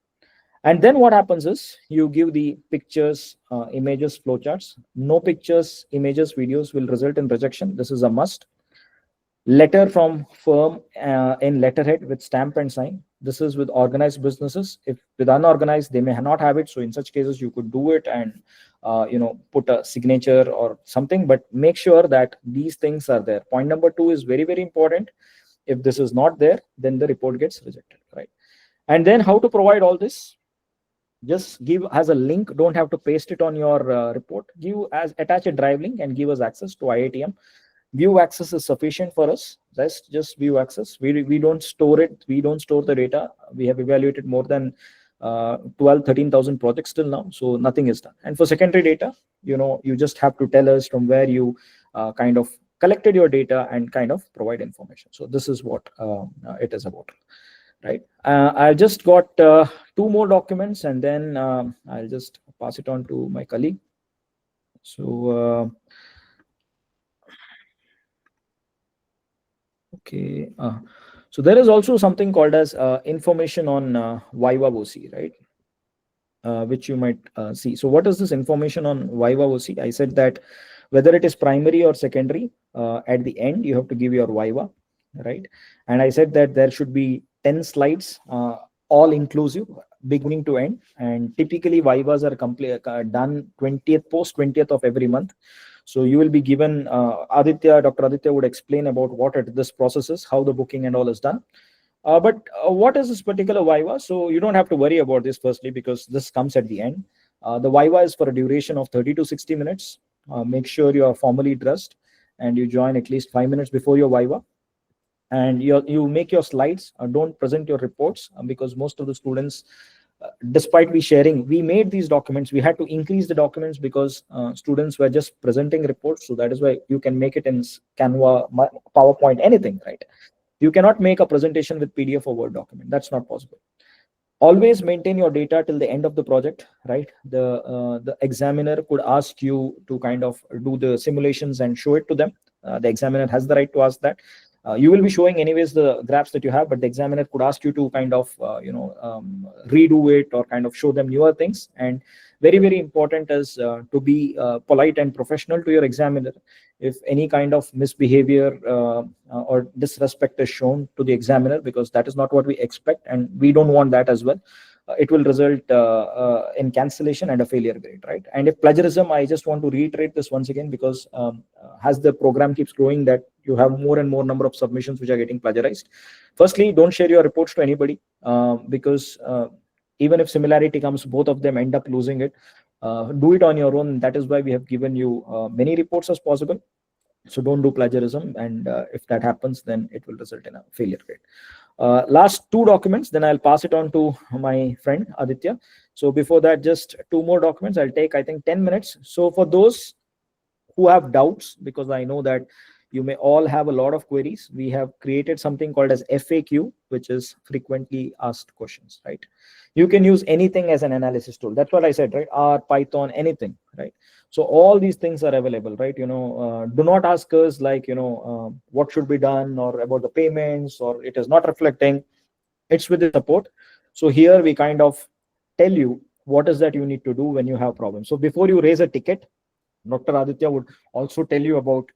And then what happens is you give the pictures, images, flowcharts. No pictures, images, videos will result in rejection. This is a must. Letter from firm in letterhead with stamp and sign. This is with organized businesses. If with unorganized, they may not have it. So in such cases, you could do it and put a signature or something, but make sure that these things are there. Point number 2 is very, very important. If this is not there, then the report gets rejected, right? And then how to provide all this? Just give as a link. Don't have to paste it on your report. Attach a drive link and give us access to IATM. View access is sufficient for us. Just view access. We don't store it. We don't store the data. We have evaluated more than 13,000 projects till now, so nothing is done. And for secondary data, you just have to tell us from where you kind of collected your data and kind of provide information. So this is what it is about, right? I just got 2 more documents, and then I'll just pass it on to my colleague. So okay, so there is also something called as information on Viva voce, right? Which you might see. So what is this information on Viva voce? I said that whether it is primary or secondary, at the end you have to give your Viva, right? And I said that there should be 10 slides, all inclusive, beginning to end. And typically Vivas are done 20th of every month. So you will be given Dr. Aditya would explain about what this process is, how the booking and all is done. But what is this particular Viva? So you don't have to worry about this firstly, because this comes at the end. The Viva is for a duration of 30 to 60 minutes. Make sure you are formally dressed and you join at least 5 minutes before your Viva. And you make your slides. Don't present your reports, because most of the students, despite we made these documents, we had to increase the documents because students were just presenting reports. So that is why you can make it in Canva, PowerPoint, anything, right? You cannot make a presentation with PDF or Word document. That's not possible. Always maintain your data till the end of the project, right? The examiner could ask you to kind of do the simulations and show it to them. The examiner has the right to ask that. You will be showing anyways the graphs that you have, but the examiner could ask you to kind of redo it or kind of show them newer things. And very, very important is to be polite and professional to your examiner. If any kind of misbehavior or disrespect is shown to the examiner, because that is not what we expect and we don't want that as well, it will result in cancellation and a failure grade, right? And if plagiarism, I just want to reiterate this once again, because as the program keeps growing, that you have more and more number of submissions which are getting plagiarized. Firstly, don't share your reports to anybody, because even if similarity comes, both of them end up losing it. Do it on your own. That is why we have given you many reports as possible. So don't do plagiarism, and if that happens, then it will result in a failure grade. Last two documents, then I'll pass it on to my friend Aditya. So before that, just two more documents. I'll take, I think, 10 minutes. So for those who have doubts, because I know that you may all have a lot of queries, we have created something called as FAQ, which is frequently asked questions, right? You can use anything as an analysis tool. That's what I said, right? R, Python, anything, right? So all these things are available, right? Do not ask us like, what should be done, or about the payments, or it is not reflecting. It's with the support. So here we kind of tell you what is that you need to do when you have problems. So before you raise a ticket, Dr. Aditya would also tell you about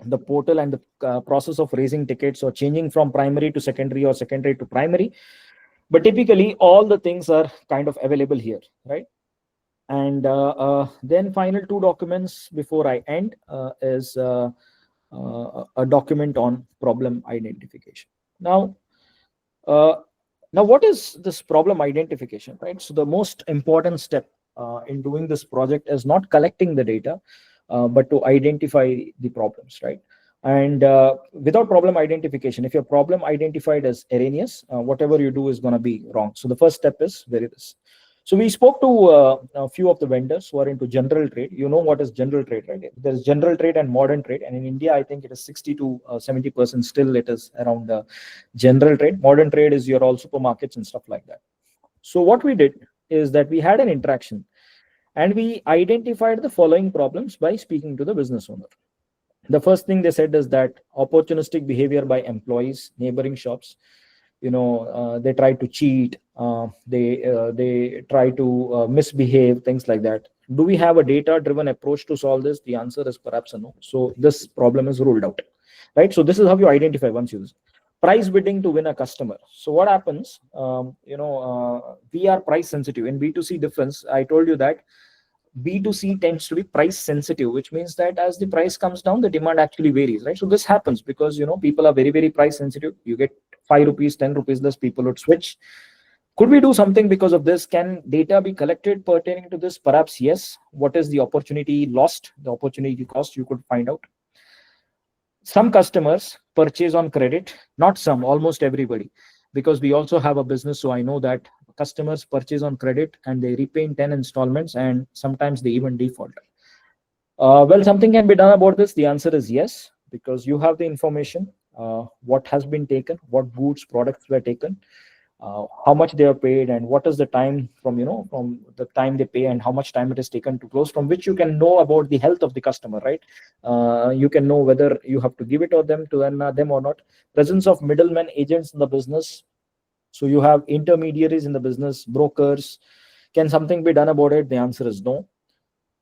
the portal and the process of raising tickets or changing from primary to secondary or secondary to primary. But typically all the things are kind of available here, right? And then final two documents before I end is a document on problem identification. Now what is this problem identification, right? So the most important step in doing this project is not collecting the data, but to identify the problems, right? And without problem identification, if your problem identified as erroneous, whatever you do is going to be wrong. So the first step is vary this. So we spoke to a few of the vendors who are into general trade. You know what is general trade, right? There's general trade and modern trade, and in India, I think it is 60 to 70% still. It is around general trade. Modern trade is your all supermarkets and stuff like that. So what we did is that we had an interaction, and we identified the following problems by speaking to the business owner. The first thing they said is that opportunistic behavior by employees, neighboring shops. They try to cheat, they try to misbehave, things like that. Do we have a data driven approach to solve this? The answer is perhaps a no. So this problem is ruled out, right? So this is how you identify once you use price bidding to win a customer. So what happens, we are price sensitive. In B2C difference, I told you that B2C tends to be price sensitive, which means that as the price comes down, the demand actually varies, right? So this happens because, people are very, very price sensitive. You get 5 rupees, 10 rupees less, people would switch. Could we do something because of this? Can data be collected pertaining to this? Perhaps yes. What is the opportunity lost? The opportunity cost you could find out. Some customers purchase on credit, not some, almost everybody, because we also have a business. So I know that customers purchase on credit and they repay in 10 installments, and sometimes they even default. Well, something can be done about this. The answer is yes, because you have the information, what has been taken, what goods, products were taken, how much they are paid, and what is the time from the time they pay and how much time it is taken to close, from which you can know about the health of the customer, right? You can know whether you have to give it or them or not. Presence of middlemen, agents in the business. So you have intermediaries in the business, brokers. Can something be done about it? The answer is no.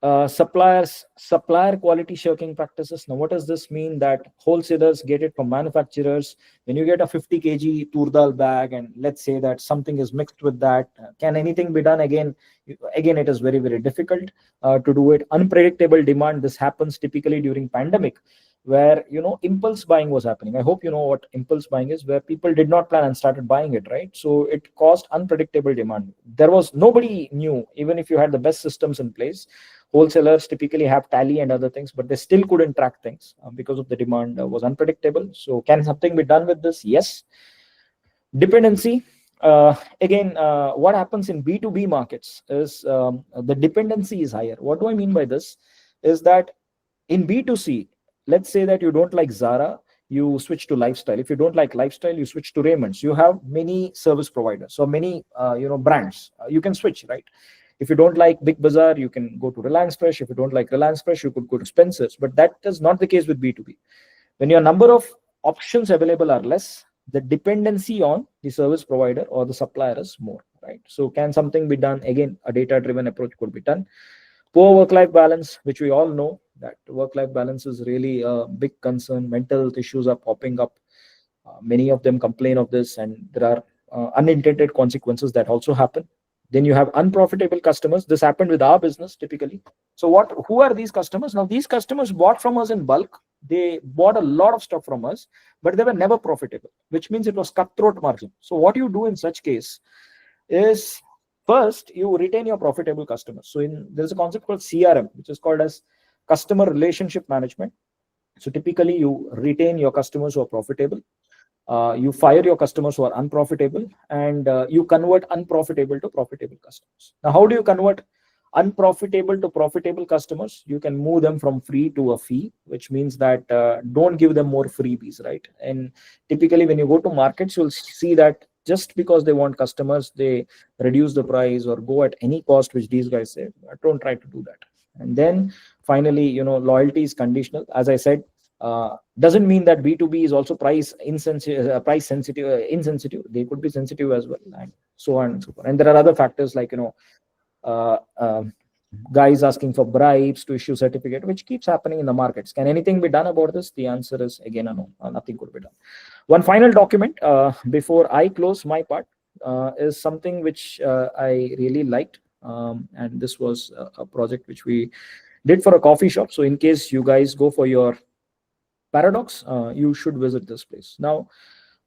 Supplier quality shirking practices. Now what does this mean? That wholesalers get it from manufacturers. When you get a 50 kg tur dal bag and let's say that something is mixed with that, can anything be done? Again it is very very difficult to do it. Unpredictable demand, this happens typically during pandemic, where impulse buying was happening. I hope you know what impulse buying is, where people did not plan and started buying it, right? So it caused unpredictable demand. There was nobody knew, even if you had the best systems in place. Wholesalers typically have tally and other things, but they still couldn't track things because of the demand was unpredictable. So can something be done with this? Yes. Dependency. Again, what happens in B2B markets is the dependency is higher. What do I mean by this? Is that in B2C, let's say that you don't like Zara, you switch to lifestyle. If you don't like lifestyle, you switch to Raymond's. You have many service providers, so many brands. You can switch, right? If you don't like Big Bazaar, you can go to Reliance Fresh. If you don't like Reliance Fresh, you could go to Spencer's. But that is not the case with B2B. When your number of options available are less, the dependency on the service provider or the supplier is more, right? So can something be done? Again, a data-driven approach could be done. Poor work-life balance, which we all know that work-life balance is really a big concern. Mental health issues are popping up. Many of them complain of this, and there are unintended consequences that also happen. Then you have unprofitable customers. This happened with our business typically. So who are these customers? Now these customers bought from us in bulk. They bought a lot of stuff from us, but they were never profitable, which means it was cutthroat margin. So what you do in such case is, first you retain your profitable customers. So there's a concept called CRM, which is called as customer relationship management. So typically you retain your customers who are profitable. You fire your customers who are unprofitable, and you convert unprofitable to profitable customers. Now, how do you convert unprofitable to profitable customers? You can move them from free to a fee, which means that don't give them more freebies, right? And typically when you go to markets, you'll see that just because they want customers, they reduce the price or go at any cost, which these guys say. Don't try to do that. And then finally, loyalty is conditional. As I said, doesn't mean that B2B is also price insensitive, insensitive. They could be sensitive as well, and so on and so forth. And there are other factors like uh, uh, guys asking for bribes to issue certificate, which keeps happening in the markets. Can anything be done about this? The answer is again a no. Nothing could be done. One final document before I close my part is something which I really liked, and this was a project which we did for a coffee shop. So in case you guys go for your Paradox, you should visit this place. Now,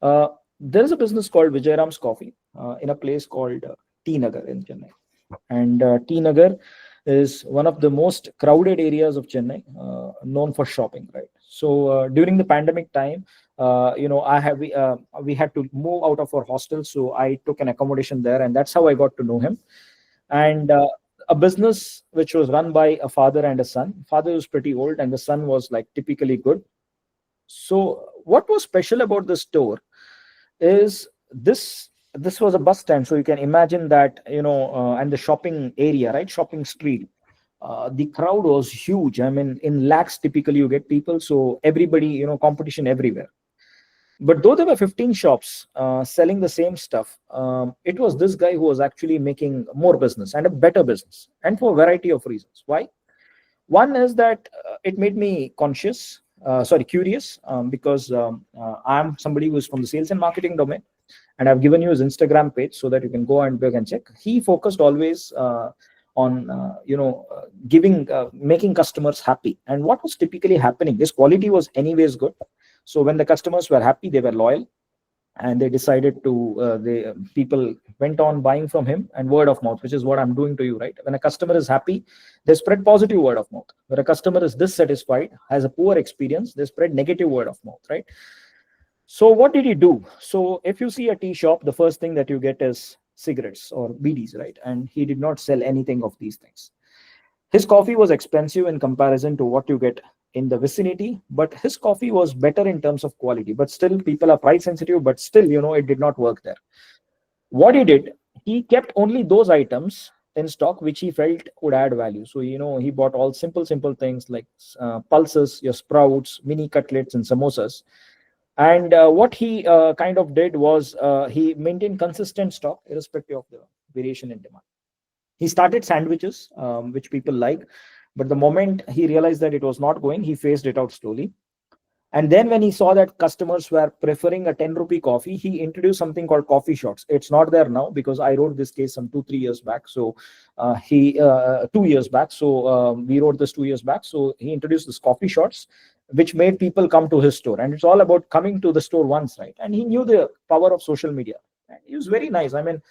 there is a business called Vijayram's Coffee in a place called T Nagar in Chennai. And T Nagar is one of the most crowded areas of Chennai, known for shopping, right? So during the pandemic time, we had to move out of our hostel, so I took an accommodation there, and that's how I got to know him. And a business which was run by a father and a son. Father was pretty old, and the son was like typically good. So what was special about this store is this was a bus stand. So you can imagine that, and the shopping area, right? Shopping street. The crowd was huge. I mean, in lakhs, typically you get people. So everybody, competition everywhere. But though there were 15 shops selling the same stuff, it was this guy who was actually making more business and a better business, and for a variety of reasons. Why? One is that it made me curious, because I'm somebody who is from the sales and marketing domain, and I've given you his Instagram page so that you can go and check. He focused always on making customers happy. And what was typically happening, his quality was anyways good. So when the customers were happy, they were loyal, and they decided to people went on buying from him, and word of mouth, which is what I'm doing to you, right? When a customer is happy, they spread positive word of mouth. When a customer is dissatisfied, has a poor experience, they spread negative word of mouth, right? So what did he do? So if you see a tea shop, the first thing that you get is cigarettes or BDs, right? And he did not sell anything of these things. His coffee was expensive in comparison to what you get in the vicinity, but his coffee was better in terms of quality. But still, people are price sensitive, but still, it did not work there. What he did, he kept only those items in stock which he felt would add value. So, he bought all simple things like pulses, your sprouts, mini cutlets, and samosas. And what he kind of did was he maintained consistent stock irrespective of the variation in demand. He started sandwiches, which people like. But the moment he realized that it was not going, he phased it out slowly. And then when he saw that customers were preferring a 10 rupee coffee, he introduced something called coffee shots. It's not there now because I wrote this case some 2-3 years back. So he 2 years back. So we wrote this 2 years back. So he introduced this coffee shots, which made people come to his store. And it's all about coming to the store once, right? And he knew the power of social media. And he was very nice. I mean,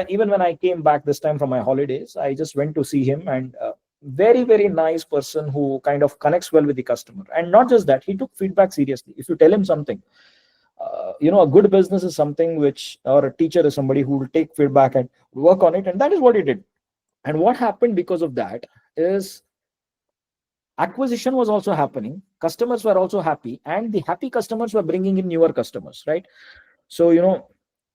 even when I came back this time from my holidays, I just went to see him, and very nice person who kind of connects well with the customer. And not just that, he took feedback seriously. If you tell him something, a good business is something which, or a teacher is somebody who will take feedback and work on it, and that is what he did. And what happened because of that is acquisition was also happening, customers were also happy, and the happy customers were bringing in newer customers, right? So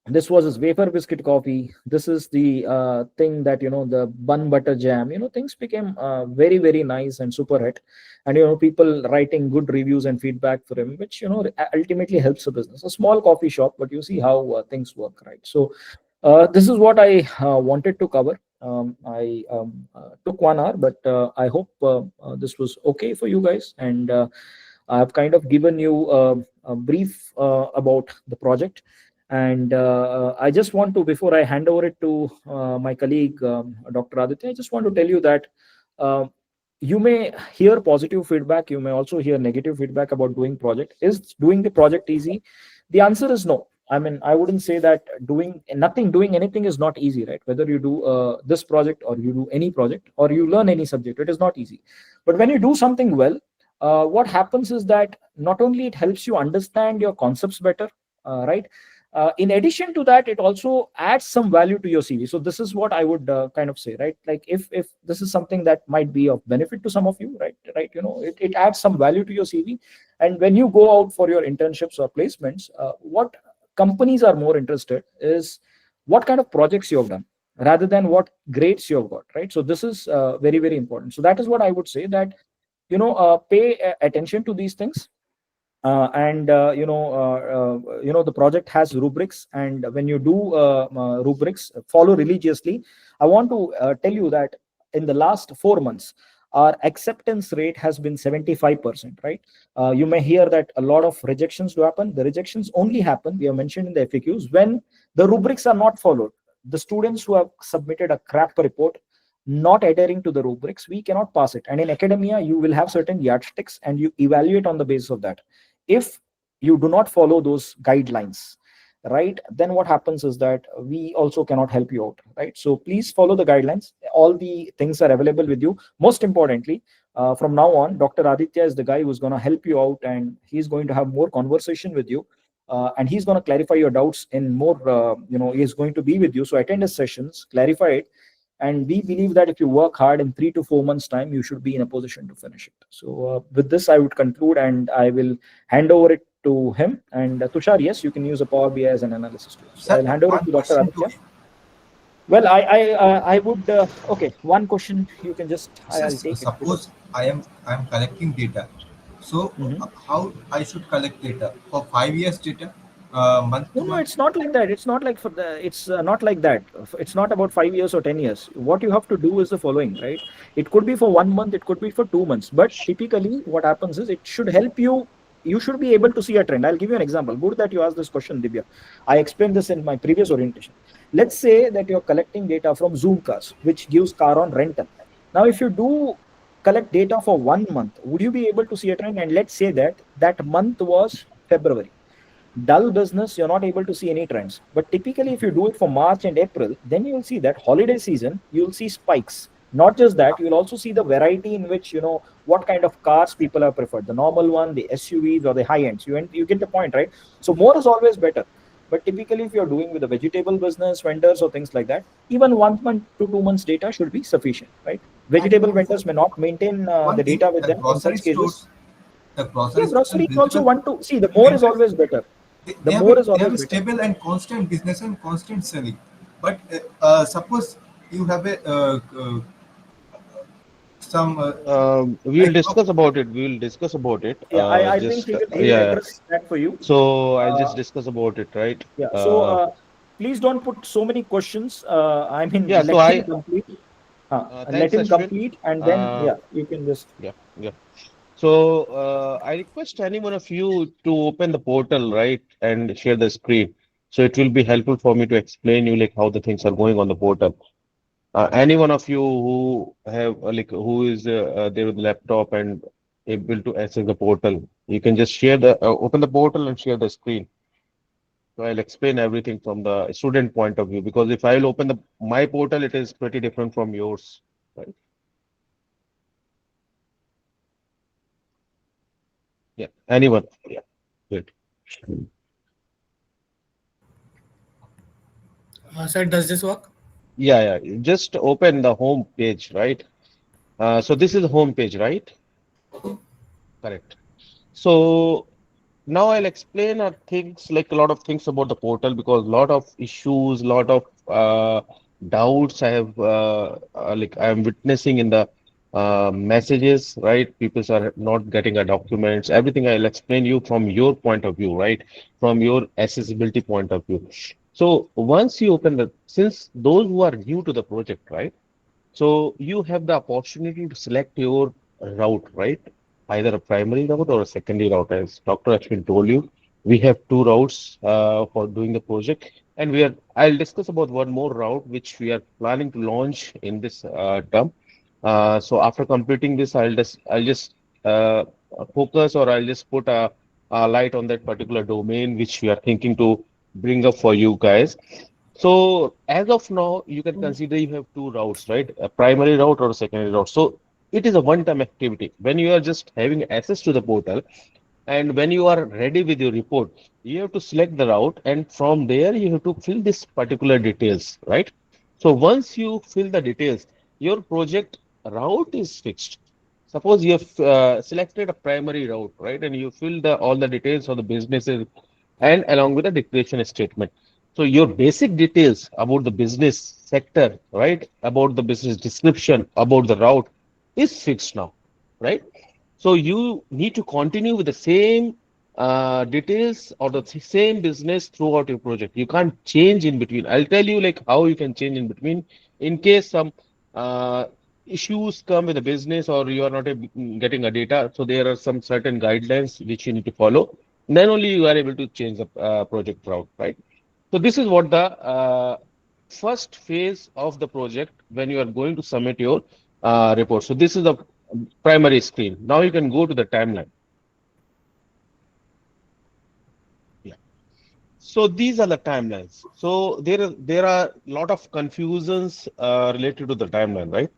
this was his wafer biscuit coffee. This is the thing that the bun butter jam. Things became very nice and super hit, and people writing good reviews and feedback for him, which ultimately helps the business. A small coffee shop, but you see how things work, right? So this is what I wanted to cover. I took 1 hour, but I hope this was okay for you guys, and I have kind of given you a brief about the project. And I just want to, before I hand over it to my colleague, Dr. Aditya, I just want to tell you that you may hear positive feedback, you may also hear negative feedback about doing project. Is doing the project easy? The answer is no. I mean, I wouldn't say that doing anything is not easy, right? Whether you do this project, or you do any project, or you learn any subject, it is not easy. But when you do something well, what happens is that not only it helps you understand your concepts better, right? In addition to that, it also adds some value to your CV. So this is what I would kind of say, right? Like if this is something that might be of benefit to some of you, right? It adds some value to your CV. And when you go out for your internships or placements, what companies are more interested is what kind of projects you have done, rather than what grades you have got, right? So this is very important. So that is what I would say, that pay attention to these things. And the project has rubrics, and when you do rubrics, follow religiously. I want to tell you that in the last 4 months, our acceptance rate has been 75%, right? You may hear that a lot of rejections do happen. The rejections only happen, we have mentioned in the FAQs, when the rubrics are not followed. The students who have submitted a crap report, not adhering to the rubrics, we cannot pass it. And in academia, you will have certain yardsticks, and you evaluate on the basis of that. If you do not follow those guidelines, right, then what happens is that we also cannot help you out, right? So please follow the guidelines. All the things are available with you. Most importantly, from now on, Dr. Aditya is the guy who's going to help you out, and he's going to have more conversation with you, and he's going to clarify your doubts in more, he's going to be with you. So attend his sessions, clarify it. And we believe that if you work hard, in 3 to 4 months time, you should be in a position to finish it. So with this, I would conclude, and I will hand over it to him. And Tushar, yes, you can use a Power BI as an analysis tool. So I'll hand over it to Dr. Aditya. Well, I would, okay, one question you can just, I'll take suppose it. I am collecting data. So how I should collect data? For 5 years data? Month to No, month? it's not like that. It's not like it's not like that. It's not about 5 years or 10 years. What you have to do is the following, right? It could be for 1 month, it could be for 2 months. But typically what happens is, it should help you. You should be able to see a trend. I'll give you an example. Good that you asked this question, Divya. I explained this in my previous orientation. Let's say that you're collecting data from Zoom Cars, which gives car on rental. Now, if you do collect data for 1 month, would you be able to see a trend? And let's say that that month was February. Dull business, you're not able to see any trends. But typically, if you do it for March and April, then you will see that holiday season, you'll see spikes. Not just that, you'll also see the variety in which, what kind of cars people have preferred, the normal one, the SUVs, or the high ends. You get the point, right? So more is always better. But typically, if you're doing with a vegetable business, vendors, or things like that, even 1 month to 2 months data should be sufficient, right? Vegetable vendors may not maintain the data with them in such cases. The grocery Grocery also want to see, the more is always better. They have a stable and constant business and constant selling. But suppose you have a some we'll discuss about it. We will discuss about it. Yeah, I think he will address that for you. So I'll just discuss about it, right? Yeah. So please don't put so many questions. I mean, yeah. let him complete. Let Thanks, him Ashwin. complete, and then Uh, yeah, you can just. yeah, yeah. So I request any one of you to open the portal, right, and share the screen. So it will be helpful for me to explain you like how the things are going on the portal. Any one of you who have who is there with the laptop and able to access the portal, you can just share the open the portal and share the screen. So I'll explain everything from the student point of view because if I'll open the my portal, it is pretty different from yours, right? Yeah. Anyone? Yeah. Good. Sir, does this work? Yeah, yeah. You just open the home page, right? So this is the home page, right? Correct. So now I'll explain things like a lot of things about the portal because a lot of issues, lot of doubts I have like I am witnessing in the messages, right? People are not getting the documents. Everything I'll explain you from your point of view, right? From your accessibility point of view. So once you open the, since those who are new to the project, right? So you have the opportunity to select your route, right? Either a primary route or a secondary route. As Dr. Ashwin told you, we have two routes for doing the project, and we are. I'll discuss about one more route which we are planning to launch in this term. So after completing this, I'll just focus or I'll just put a light on that particular domain which we are thinking to bring up for you guys. So as of now, you can consider you have two routes, right? A primary route or a secondary route. So it is a one-time activity. When you are just having access to the portal and when you are ready with your report, you have to select the route and from there you have to fill this particular details, right? So once you fill the details, your project route is fixed. Suppose you have selected a primary route, right? And you fill the all the details of the businesses and along with a declaration statement. So your basic details about the business sector, right? About the business description, about the route is fixed now, right? So you need to continue with the same details or the same business throughout your project. You can't change in between. I'll tell you like how you can change in between in case some uh, issues come with the business or you are not getting a data. So there are some certain guidelines which you need to follow. Then only you are able to change the project route, right? So this is what the first phase of the project when you are going to submit your report. So this is the primary screen. Now you can go to the timeline. Yeah. So these are the timelines. So there are a lot of confusions related to the timeline, right?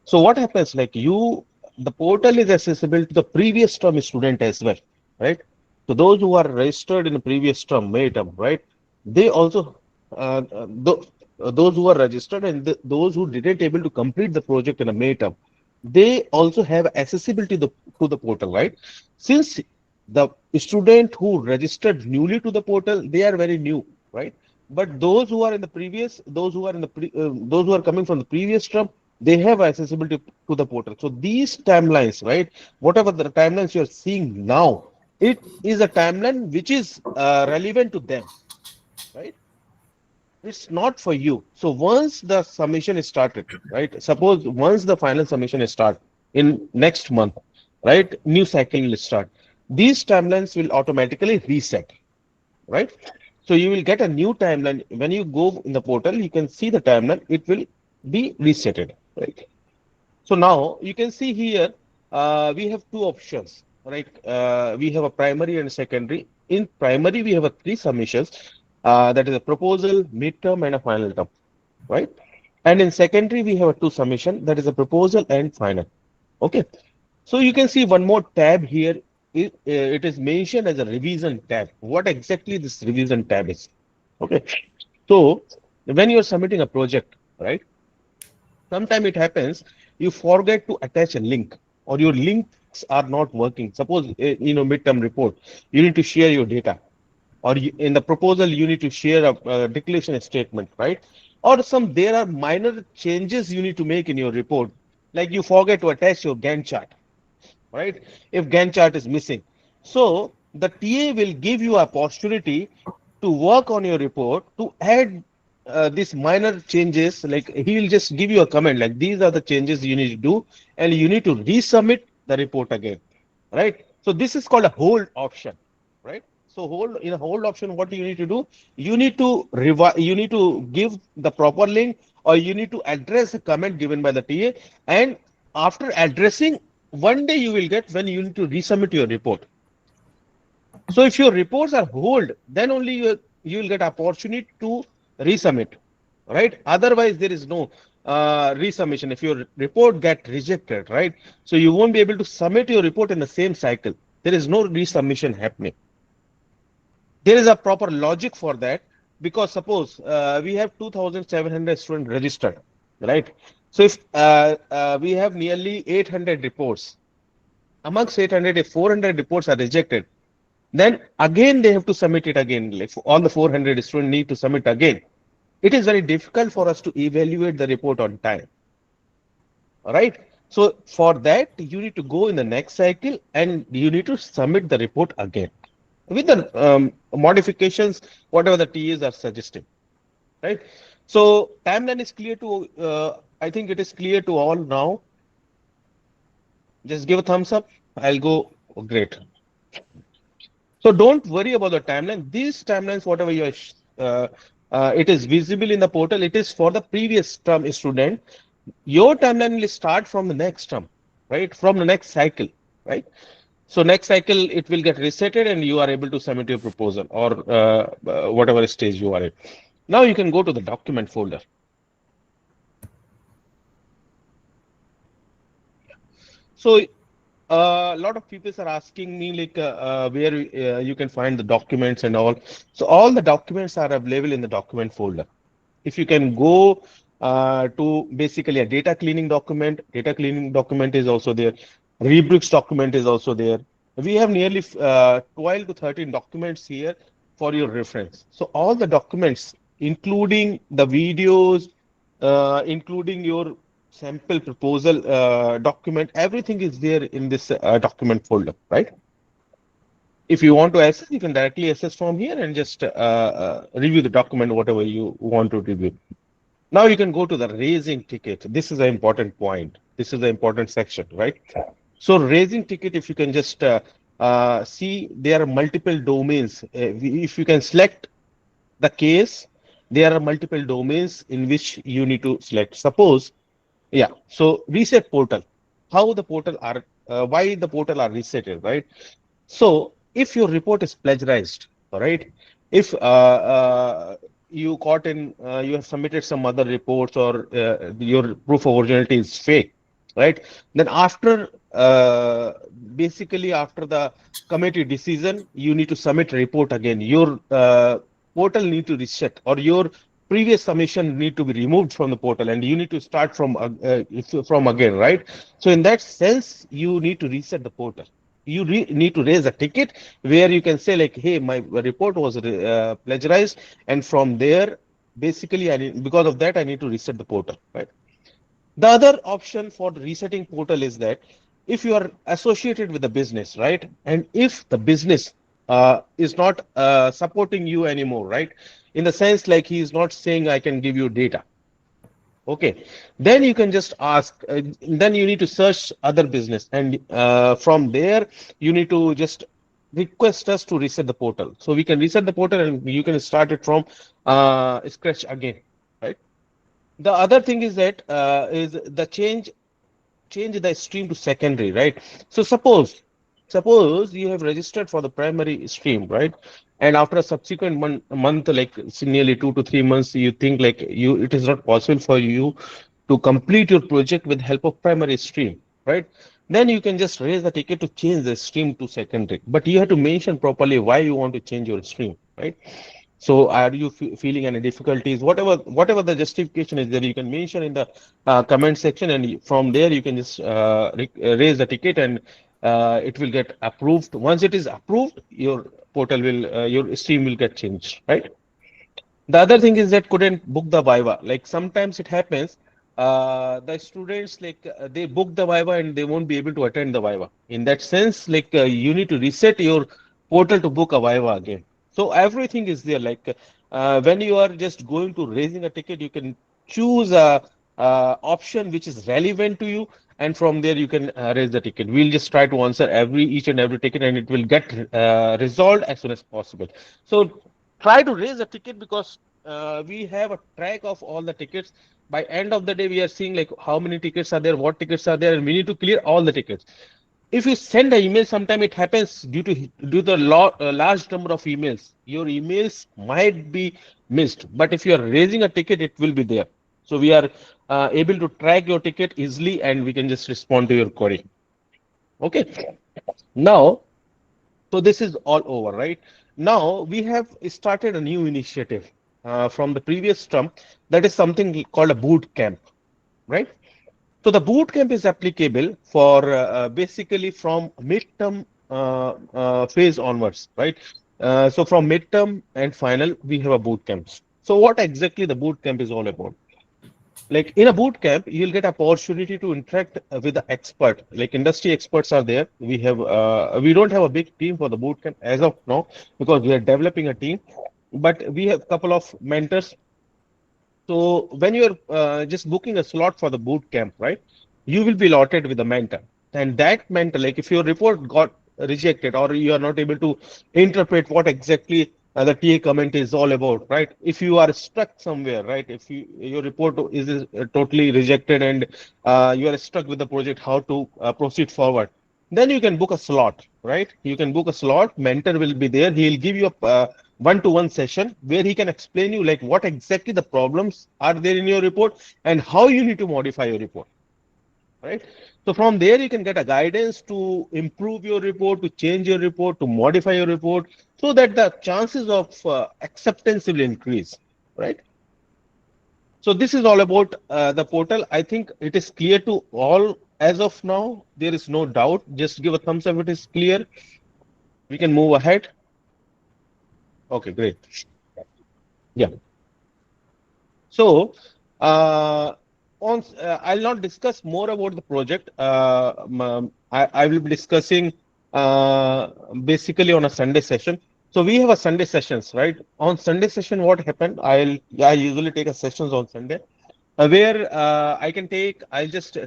So what happens like the portal is accessible to the previous term student as well, right? So those who are registered in the previous term, May term, right? They also, those who are registered and those who didn't able to complete the project in a May term, they also have accessibility to the portal, right? Since the student who registered newly to the portal, they are very new, right? But those who are in the previous, those who are coming from the previous term, they have accessibility to the portal. So these timelines, right? Whatever the timelines you're seeing now, it is a timeline which is relevant to them, right? It's not for you. So once the submission is started, right? Suppose once the final submission is start in next month, right? New cycle will start. These timelines will automatically reset, right? So you will get a new timeline. When you go in the portal, you can see the timeline. It will be resetted, right? So now you can see here, we have two options, right? We have a primary and a secondary. In primary, we have a three submissions. That is a proposal, midterm, and a final term, right? And in secondary, we have a two submission. That is a proposal and final. Okay. So you can see one more tab here. It is mentioned as a revision tab. What exactly this revision tab is? Okay. So when you're submitting a project, right? Sometimes it happens you forget to attach a link or your links are not working. Suppose midterm report, you need to share your data or in the proposal you need to share a declaration statement, right? Or there are minor changes you need to make in your report, like you forget to attach your Gantt chart, right? If Gantt chart is missing, so the TA will give you a opportunity to work on your report to add these minor changes, like he will just give you a comment like these are the changes you need to do, and you need to resubmit the report again, right? So this is called a hold option, right? So hold in a hold option, what you need to do, you need to you need to give the proper link, or you need to address a comment given by the TA, and after addressing, one day you will get when you need to resubmit your report. So if your reports are hold, then only you will get opportunity to resubmit, right? Otherwise, there is no resubmission. If your report get rejected, right? So you won't be able to submit your report in the same cycle. There is no resubmission happening. There is a proper logic for that, because suppose we have 2,700 students registered, right? So if we have nearly 800 reports, amongst 800, if 400 reports are rejected, then again they have to submit it again. Like all the 400 students need to submit again. It is very difficult for us to evaluate the report on time. All right. So for that, you need to go in the next cycle and you need to submit the report again with the modifications, whatever the TAs are suggesting. Right. So timeline is clear to, I think it is clear to all now. Just give a thumbs up. I'll go. Oh, great. So don't worry about the timeline. These timelines, whatever you it is visible in the portal. It is for the previous term student. Your timeline will start from the next term, right? From the next cycle, right? So next cycle, it will get resetted and you are able to submit your proposal or whatever stage you are in. Now you can go to the document folder. So a lot of people are asking me like where you can find the documents and all. So all the documents are available in the document folder. If you can go to basically a data cleaning document is also there. Rubrics document is also there. We have nearly 12 to 13 documents here for your reference. So all the documents, including the videos, including your sample proposal document, everything is there in this document folder, right? If you want to access, you can directly access from here and just review the document, whatever you want to review. Now you can go to the raising ticket. This is an important point. This is the important section, right? So raising ticket, if you can just see, there are multiple domains. If you can select the case, there are multiple domains in which you need to select. Suppose, yeah, so reset portal, how the portal are, why the portal are resetted, right? So if your report is plagiarized, all right, if you caught in, you have submitted some other reports or your proof of originality is fake, right? Then after, basically after the committee decision, you need to submit a report again. Your portal need to reset, or your previous submission need to be removed from the portal, and you need to start from again, right? So in that sense, you need to reset the portal. You need to raise a ticket where you can say like, hey, my report was plagiarized, and from there, basically, because of that, I need to reset the portal, right? The other option for resetting portal is that if you are associated with the business, right, and if the business is not supporting you anymore, right, in the sense like he is not saying I can give you data, okay, then you can just ask, then you need to search other business, and from there you need to just request us to reset the portal. So we can reset the portal and you can start it from scratch again, right? The other thing is that is the change the stream to secondary, right? So suppose you have registered for the primary stream, right? And after a subsequent month, like nearly 2 to 3 months, you think like it is not possible for you to complete your project with help of primary stream, right? Then you can just raise the ticket to change the stream to secondary, but you have to mention properly why you want to change your stream, right? So are you feeling any difficulties? Whatever the justification is there, you can mention in the comment section, and from there you can just raise the ticket, and it will get approved. Once it is approved, your portal will, your stream will get changed, right? The other thing is that couldn't book the Viva. Like sometimes it happens, the students like they book the Viva and they won't be able to attend the Viva. In that sense, you need to reset your portal to book a Viva again. So everything is there. when you are just going to raising a ticket, you can choose a option which is relevant to you, and from there you can raise the ticket. We'll just try to answer each and every ticket, and it will get resolved as soon as possible. So try to raise a ticket, because we have a track of all the tickets. By end of the day, we are seeing like how many tickets are there, what tickets are there, and we need to clear all the tickets. If you send an email, sometime it happens due to the large number of emails, your emails might be missed, but if you are raising a ticket, it will be there. So we are able to track your ticket easily, and we can just respond to your query. Okay, now, so this is all over, right? Now we have started a new initiative from the previous term, that is something called a boot camp, right? So the boot camp is applicable for basically from midterm phase onwards, right? So from midterm and final, we have a boot camp. So what exactly the boot camp is all about? Like in a boot camp, you'll get opportunity to interact with the expert. Like industry experts are there. We don't have a big team for the boot camp as of now, because we are developing a team, but we have a couple of mentors. So when you're just booking a slot for the boot camp, right, you will be allotted with a mentor. And that mentor, like if your report got rejected or you are not able to interpret what exactly the TA comment is all about, right? If you are stuck somewhere, right? If your report is totally rejected and you are stuck with the project, how to proceed forward, then you can book a slot, right? You can book a slot. Mentor will be there. He'll give you a one-to-one session where he can explain you like what exactly the problems are there in your report and how you need to modify your report, right? So from there you can get a guidance to improve your report, to change your report, to modify your report, so that the chances of acceptance will increase, right? So this is all about the portal. I think it is clear to all as of now. There is no doubt. Just give a thumbs up if it is clear. We can move ahead. Okay, great. Yeah. So, I'll not discuss more about the project. I will be discussing basically on a Sunday session. So we have a Sunday sessions, right? On Sunday session, what happened? I usually take a sessions on Sunday where I'll just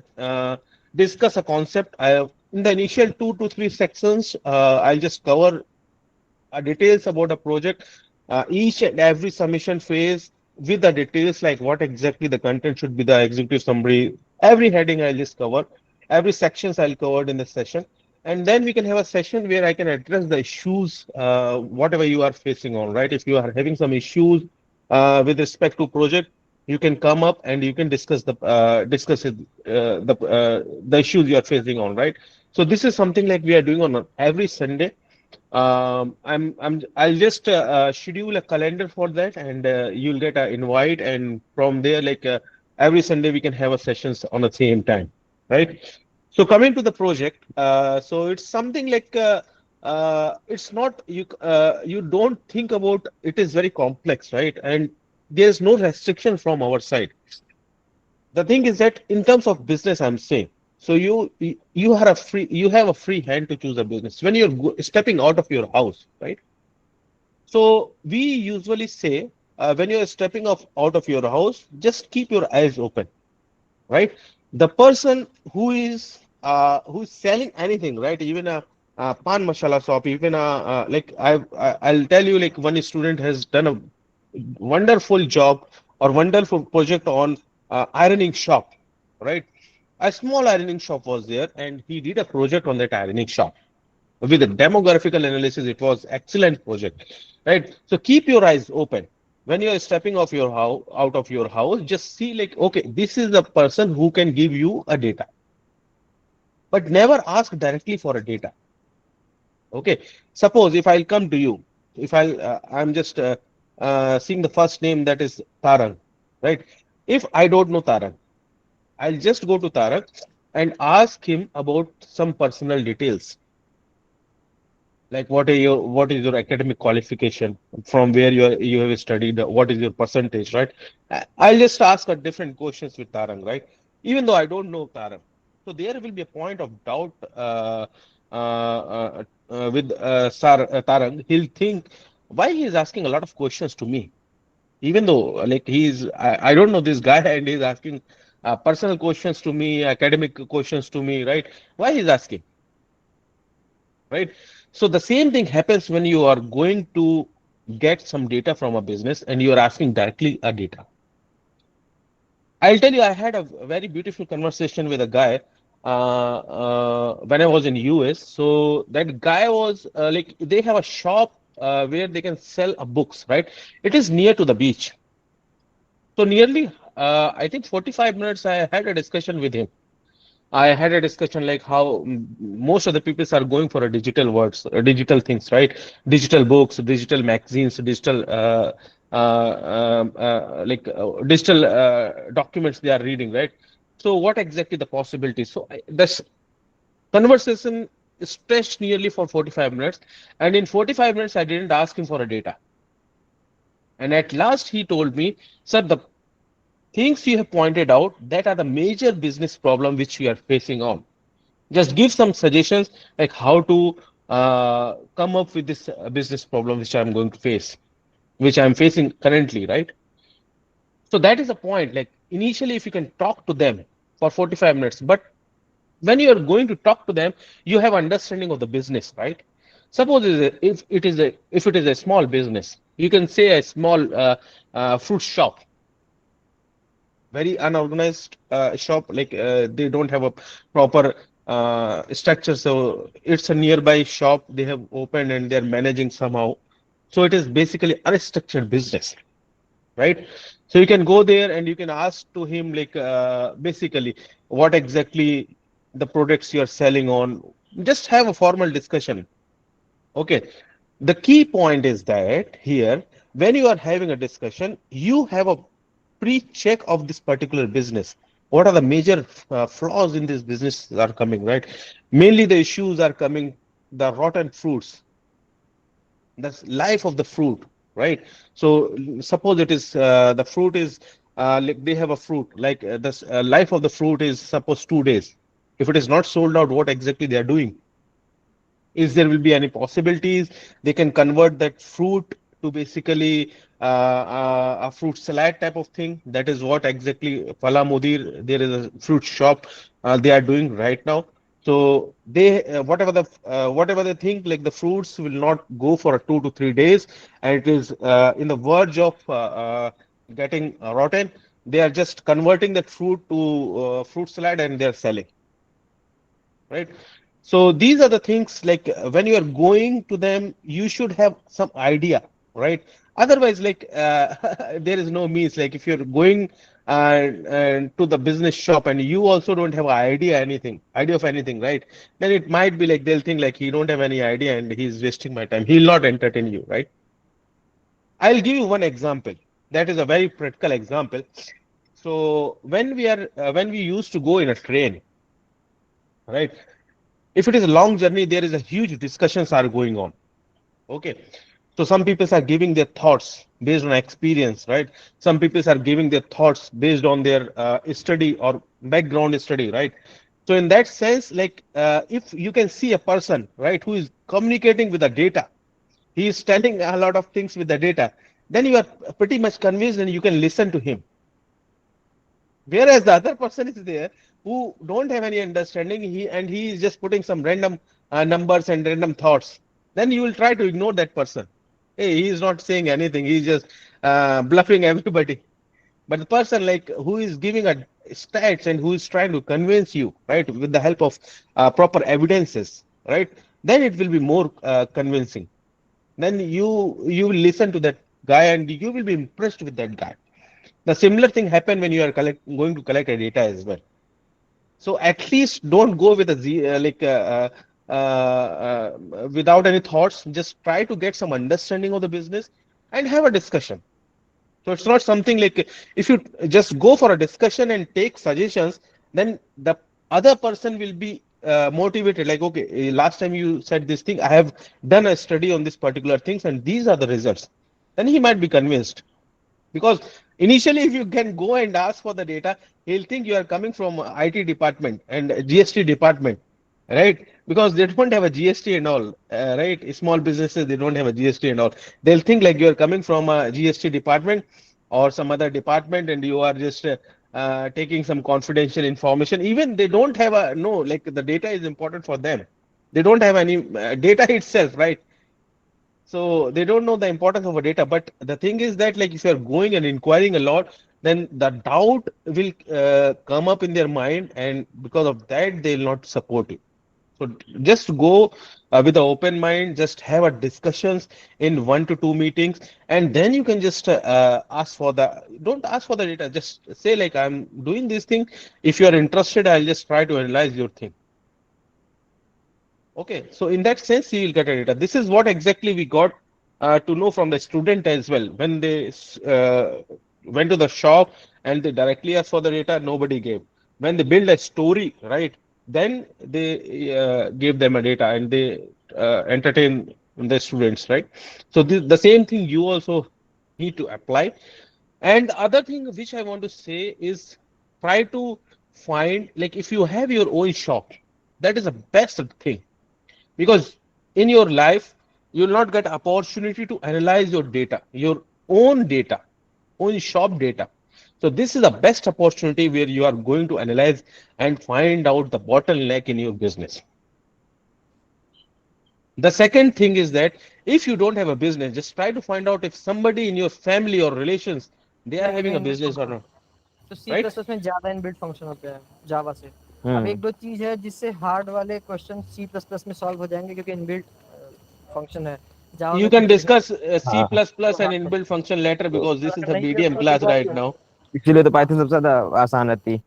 discuss a concept. In the initial 2 to 3 sections, I'll just cover details about a project, each and every submission phase with the details like what exactly the content should be, the executive summary, every heading I'll just cover, every sections I'll cover in the session. And then we can have a session where I can address the issues, whatever you are facing on, right? If you are having some issues with respect to project, you can come up and you can discuss it, the issues you are facing on, right? So this is something like we are doing on every Sunday. I'll just schedule a calendar for that, and you'll get an invite, and from there, like every Sunday, we can have a sessions on the same time, right? So coming to the project, so it's something like it's not you don't think about it is very complex, right? And there's no restriction from our side. The thing is that in terms of business, I'm saying, so you have a free hand to choose a business when you're stepping out of your house, right? So we usually say when you're stepping out of your house, just keep your eyes open, right? The person who's selling anything, right? Even a pan masala shop, even I'll tell you, like one student has done a wonderful job or wonderful project on ironing shop, right? A small ironing shop was there, and he did a project on that ironing shop with a demographical analysis. It was excellent project, right? So keep your eyes open when you are stepping off your house out of your house. Just see like, okay, this is the person who can give you a data, but never ask directly for a data. Okay, suppose if I'll come to you, if I'm just seeing the first name, that is Tarang, right? If I don't know Tarang, I'll just go to Tarak and ask him about some personal details, like what is your academic qualification, from where you have studied, what is your percentage, right? I'll just ask a different questions with Tarang, right? Even though I don't know Tarang, so there will be a point of doubt with Tarang. He'll think why he is asking a lot of questions to me. Even though like I don't know this guy and he's asking personal questions to me, academic questions to me, right? Why he's asking, right? So the same thing happens when you are going to get some data from a business and you are asking directly a data. I'll tell you, I had a very beautiful conversation with a guy when I was in US. So that guy was like they have a shop where they can sell books, right? It is near to the beach. So nearly, I think 45 minutes, I had a discussion with him. I had a discussion like how most of the people are going for a digital words, digital things, right? Digital books, digital magazines, digital digital documents they are reading, right? So what exactly the possibilities? So this conversation stretched nearly for 45 minutes, and in 45 minutes I didn't ask him for a data. And at last he told me, sir, the things you have pointed out that are the major business problem which we are facing on. Just give some suggestions like how to come up with this business problem which I'm going to face, which I'm facing currently, right? So that is the point. Like initially, if you can talk to them for 45 minutes, but when you are going to talk to them, you have understanding of the business, right? Suppose if it is a small business, you can say a small fruit shop, very unorganized shop, like they don't have a proper structure. So it's a nearby shop they have opened and they're managing somehow. So it is basically unstructured business, right? So you can go there and you can ask to him like basically what exactly the products you are selling on. Just have a formal discussion. Okay. The key point is that here, when you are having a discussion, you have a pre-check of this particular business. What are the major flaws in this business are coming, right? Mainly the issues are coming, the rotten fruits, the life of the fruit, right? So suppose it is the fruit is like they have a fruit, like this life of the fruit is suppose 2 days. If it is not sold out, what exactly they are doing? Is there will be any possibilities they can convert that fruit to basically a fruit salad type of thing? That is what exactly Fala Mudir, there is a fruit shop they are doing right now. So they whatever they think, like the fruits will not go for 2 to 3 days, and it is in the verge of getting rotten. They are just converting that fruit to fruit salad and they are selling, right? So these are the things like when you are going to them, you should have some idea, right? Otherwise, like there is no means. Like if you're going to the business shop and you also don't have idea of anything, right? Then it might be like they'll think like he don't have any idea and he's wasting my time. He'll not entertain you, right? I'll give you one example. That is a very practical example. So when we used to go in a train, right? If it is a long journey, there is a huge discussions are going on. Okay. So some people are giving their thoughts based on experience, right? Some people are giving their thoughts based on their study or background study, right? So in that sense, like if you can see a person, right, who is communicating with the data, he is telling a lot of things with the data, then you are pretty much convinced and you can listen to him. Whereas the other person is there who don't have any understanding, he is just putting some random numbers and random thoughts. Then you will try to ignore that person. Hey, he is not saying anything. He's just bluffing everybody. But the person like who is giving a stats and who is trying to convince you, right, with the help of proper evidences, right, then it will be more convincing. Then you will listen to that guy and you will be impressed with that guy. The similar thing happen when you are going to collect a data as well. So at least don't go with a without any thoughts. Just try to get some understanding of the business and have a discussion. So it's not something like if you just go for a discussion and take suggestions, then the other person will be motivated. Like, okay, last time you said this thing, I have done a study on this particular things, and these are the results. Then he might be convinced. Because initially, if you can go and ask for the data, he'll think you are coming from IT department and GST department, right? Because they don't have a GST and all, right? Small businesses, they don't have a GST and all. They'll think like you are coming from a GST department or some other department, and you are just taking some confidential information. Even they don't have a no, like the data is important for them. They don't have any data itself, right? So they don't know the importance of a data. But the thing is that, like, if you're going and inquiring a lot, then the doubt will come up in their mind, and because of that, they'll not support you. So just go with an open mind, just have a discussions in 1 to 2 meetings, and then you can just ask for the, don't ask for the data, just say like, I'm doing this thing. If you are interested, I'll just try to analyze your thing. Okay, so in that sense, you will get a data. This is what exactly we got to know from the student as well. When they went to the shop and they directly asked for the data, nobody gave. When they build a story, right, then they gave them a data, and they entertain the students, right? So the same thing you also need to apply. And the other thing which I want to say is, try to find, like, if you have your own shop, that is the best thing, because in your life you will not get opportunity to analyze your data, your own data, own shop data. So this is the best opportunity where you are going to analyze and find out the bottleneck in your business. The second thing is that if you don't have a business, just try to find out if somebody in your family or relations, they are having a नहीं business or not, तो सी right? Plus plus में ज़्यादा inbuilt function होते हैं जावा से। अब Hmm. एक दो चीज़ है जिससे हार्ड वाले क्वेश्चन सी प्लस प्लस में सॉल्व हो जाएंगे क्योंकि इनबिल्ट फंक्शन है। जावा You में can कुछ ऐसे discuss C++ हाँ and hard inbuilt function later, तो because this is अगर the नहीं किया BDM तो class दिक्कत right है। now. इसीलिए तो पाइथन सबसे ज्यादा आसान रहती है।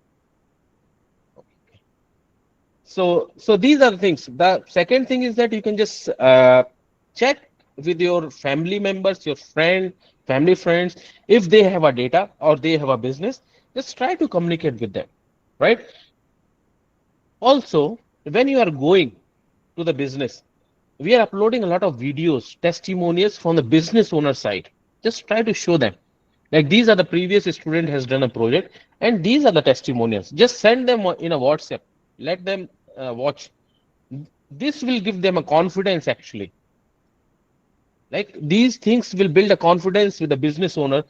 So these are the things. The second thing is that you can just check with your family members, your family friends, if they have a data or they have a business, just try to communicate with them, right? Also, when you are going to the business, we are uploading a lot of videos, testimonials from the business owner side. Just try to show them. Like, these are the previous student has done a project, and these are the testimonials. Just send them in a WhatsApp. Let them watch. This will give them a confidence actually. Like, these things will build a confidence with the business owner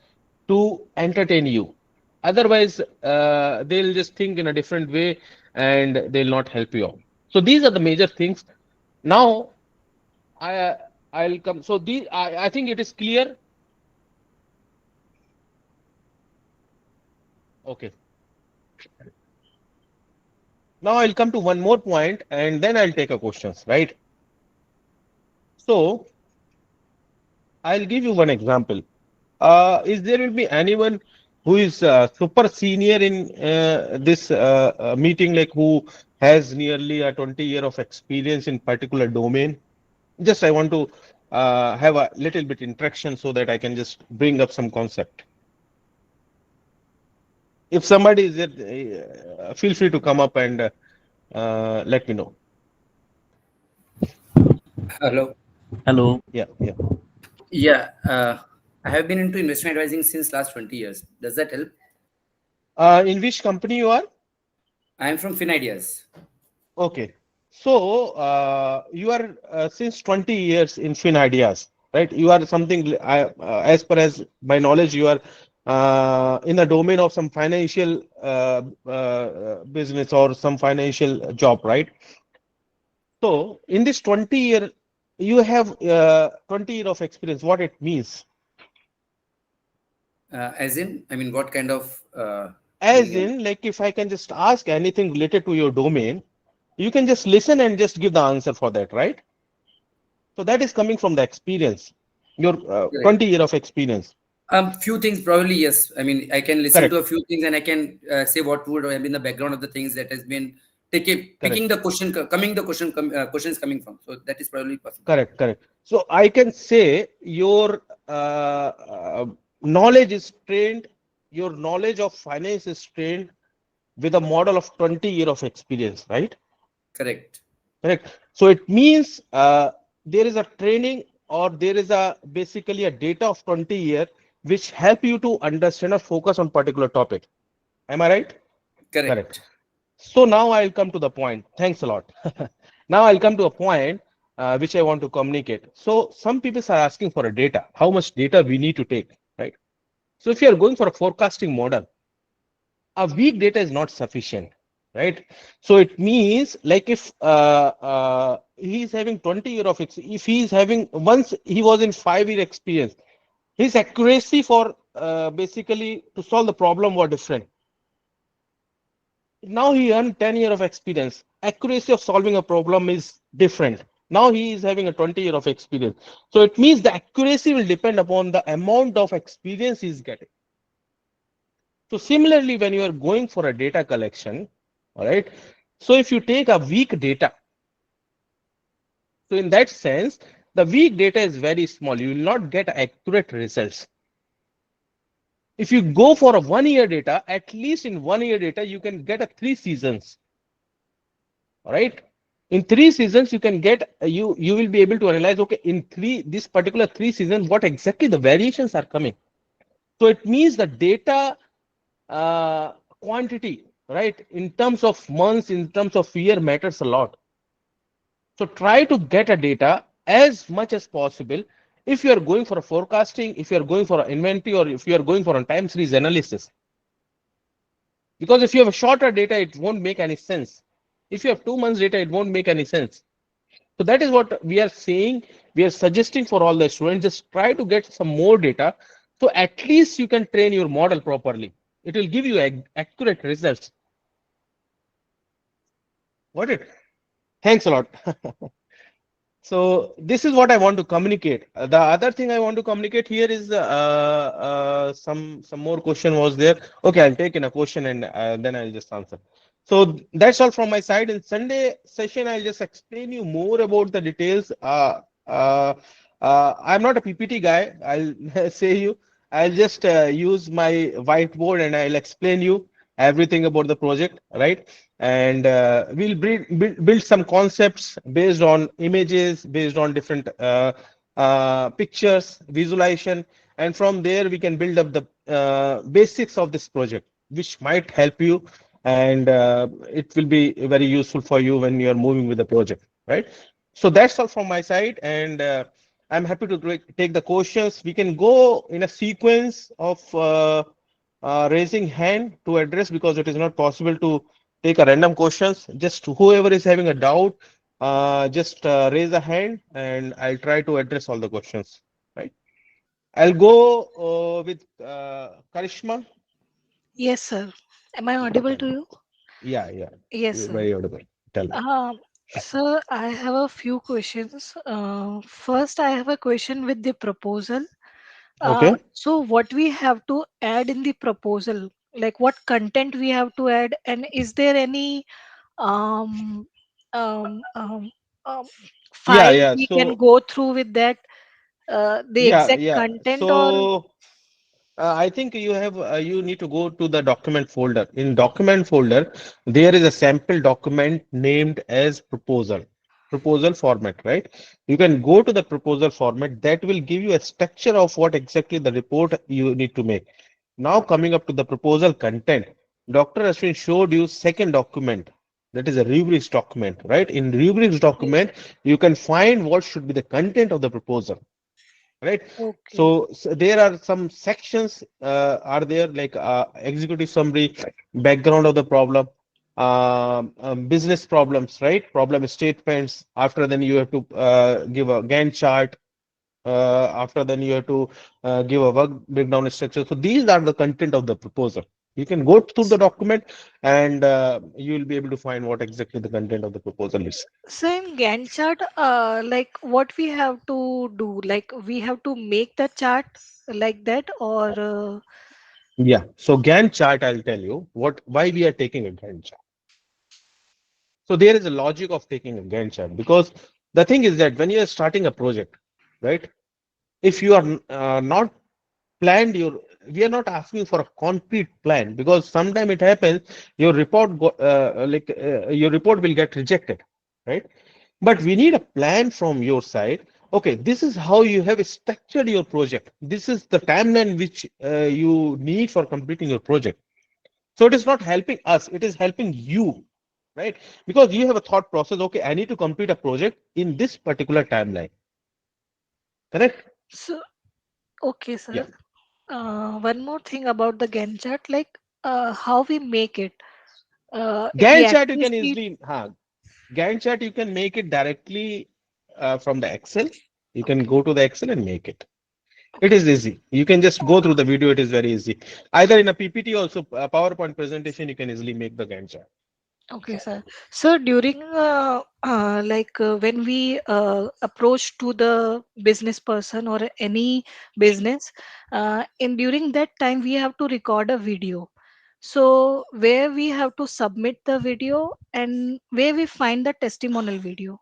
to entertain you. Otherwise, they'll just think in a different way, and they'll not help you out. So these are the major things. Now, I'll come. So I think it is clear. Okay. Now I'll come to one more point, and then I'll take a questions, right? So I'll give you one example. Is there will be anyone who is super senior in this meeting, like who has nearly a 20 year of experience in particular domain? Just I want to have a little bit interaction so that I can just bring up some concept. If somebody is there, feel free to come up and let me know. Hello. Hello. Yeah, yeah. Yeah, I have been into investment advising since last 20 years. Does that help? In which company you are? I am from FinIdeas. Okay. So you are since 20 years in FinIdeas, right? You are something, as per as my knowledge, you are in the domain of some financial business or some financial job, right? So in this 20 year, you have 20 year of experience. What it means? As in, I mean, what kind of As thing? in, like, if I can just ask anything related to your domain, you can just listen and just give the answer for that, right? So that is coming from the experience, your Correct. 20 year of experience. Few things probably, yes. I mean, I can listen to Correct, a few things and I can say what would have been the background of the things that has been picking correct, the question, coming the questions coming from. So that is probably possible. correct, correct. So I can say your knowledge is trained, your knowledge of finance is trained with a model of 20 year of experience, right? Correct. Correct. So it means there is a training, or there is a basically a data of 20 year which help you to understand or focus on particular topic. Am I right? Correct. Correct. So now I'll come to the point. Thanks a lot. Now I'll come to a point which I want to communicate. So some people are asking for a data, how much data we need to take, right? So if you are going for a forecasting model, a weak data is not sufficient, right? So it means like if he is having 20 year of if he is having once he was in 5 year experience, his accuracy for basically to solve the problem were different. Now he earned 10 year of experience. Accuracy of solving a problem is different. Now he is having a 20 year of experience. So it means the accuracy will depend upon the amount of experience he is getting. So similarly, when you are going for a data collection, all right. So if you take a weak data, so in that sense, the weak data is very small. You will not get accurate results. If you go for a 1 year data, at least in 1 year data, you can get a 3 seasons. All right. In 3 seasons, you can get you will be able to analyze, okay, in this particular 3 seasons, what exactly the variations are coming. So it means the data quantity, right, in terms of months, in terms of year matters a lot. So try to get a data as much as possible. If you are going for a forecasting, if you are going for an inventory, or if you are going for a time series analysis, because if you have a shorter data, it won't make any sense. If you have 2 months data, it won't make any sense. So that is what we are saying. We are suggesting for all the students, just try to get some more data. So at least you can train your model properly. It will give you accurate results. Got it? Thanks a lot. So this is what I want to communicate. The other thing I want to communicate here is some more question was there. Okay, I'll take in a question and then I'll just answer. So that's all from my side. In Sunday session, I'll just explain you more about the details. I'm not a PPT guy. I'll say you. I'll just use my whiteboard and I'll explain you everything about the project, right? And we'll build some concepts based on images, based on different pictures, visualization, and from there we can build up the basics of this project, which might help you, and it will be very useful for you when you are moving with the project, right? So that's all from my side, and I'm happy to take the questions. We can go in a sequence of raising hand to address, because it is not possible to take a random questions. Just whoever is having a doubt, just raise a hand and I'll try to address all the questions, right? I'll go with Karishma. Yes, sir. Am I audible to you? Yeah, yeah, Yes, you're sir. very audible. Tell me. Sir, I have a few questions. First, I have a question with the proposal. Okay. So, what we have to add in the proposal, like what content we have to add, and is there any um, um, um, um, Yeah, file yeah. we can So, go through with that, the yeah, exact yeah. content, or So, I think you need to go to the document folder. In document folder, there is a sample document named as proposal format, right? You can go to the proposal format. That will give you a structure of what exactly the report you need to make. Now coming up to the proposal content, Dr. Ashwin showed you second document. That is a rubrics document, right? In rubrics yes, document, you can find what should be the content of the proposal, right? okay, So there are some sections are there, like executive summary, background of the problem, business problems, right, problem statements. After then you have to give a Gantt chart. After then you have to give a work breakdown structure. So these are the content of the proposal. You can go through the document and you will be able to find what exactly the content of the proposal is. so in Gantt chart, like what we have to do, like we have to make the chart like that, or Yeah. So Gantt chart, I'll tell you why we are taking a Gantt chart. So there is a logic of taking a Gantt chart, because the thing is that when you are starting a project, right? If you are not planned your, we are not asking for a concrete plan, because sometime it happens your report your report will get rejected, right? But we need a plan from your side. Okay, this is how you have structured your project. This is the timeline which you need for completing your project. So it is not helping us, it is helping you, right? Because you have a thought process. Okay, I need to complete a project in this particular timeline. Correct? so okay, Yeah. sir. One more thing about the Gantt chart, like how we make it. The Gantt chart you Excel can sheet. easily, Gantt chart you can make it directly from the Excel. You can go to the Excel and make it. It is easy. You can just go through the video. It is very easy. Either in a PPT also, a PowerPoint presentation, you can easily make the Gantt chart. Okay, sir. So during when we approach to the business person or any business, in during that time we have to record a video. So where we have to submit the video and where we find the testimonial video.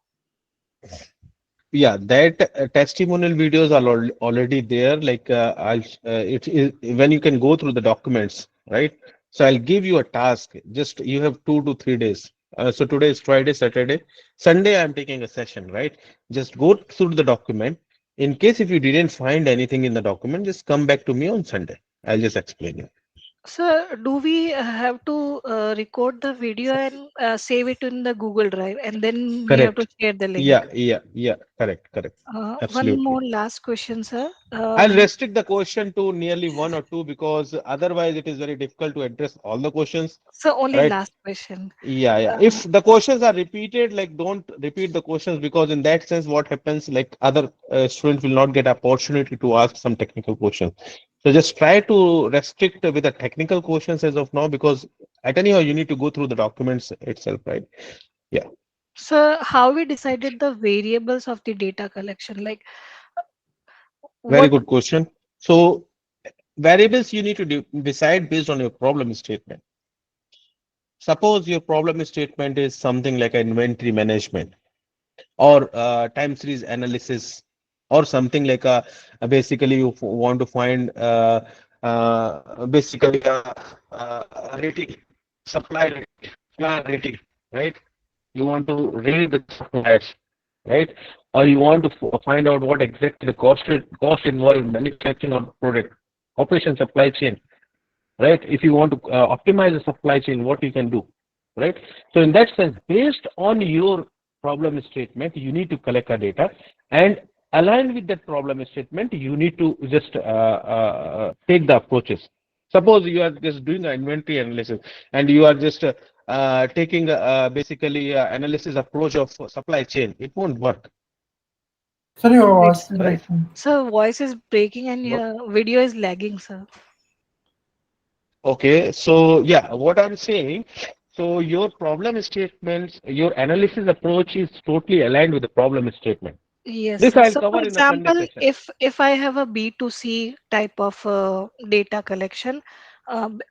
Yeah, that testimonial videos are already there. Like it is when you can go through the documents, right? So I'll give you a task. Just you have 2 to 3 days. So today is Friday, Saturday, Sunday. I'm taking a session, right? Just go through the document. In case if you didn't find anything in the document, just come back to me on Sunday. I'll just explain you. So do we have to record the video and save it in the Google Drive and then we have to Correct. share the link? Yeah. Correct, correct. One Absolutely. more last question, sir. I'll restrict the question to nearly one or two because otherwise it is very difficult to address all the questions, So only right? last question. Yeah. Uh, If the questions are repeated, like don't repeat the questions because in that sense, what happens, like other students will not get opportunity to ask some technical questions. So just try to restrict with the technical questions as of now because at anyhow you need to go through the documents itself, right? Yeah, so how we decided the variables of the data collection? Like very what? good question. So variables you need to decide based on your problem statement. Suppose your problem statement is something like inventory management or time series analysis or something like basically you want to find basically a rating, supply rating, supply rating, right? You want to rate the suppliers, right? Or you want to find out what exactly the cost involved in manufacturing of the product, operation supply chain, right? If you want to optimize the supply chain, what you can do, right? So in that sense, based on your problem statement, you need to collect the data and aligned with that problem statement, you need to just take the approaches. Suppose you are just doing an inventory analysis and you are just taking basically analysis approach of supply chain. It won't work, Sorry, your voice It's is right? breaking. so voice is breaking and What? your video is lagging, sir. Okay, so yeah, what I'm saying, so your problem statements, your analysis approach is totally aligned with the problem statement. Yes, This sir. I'll So, for cover in a Sunday example, session. if I have a B2C type of data collection,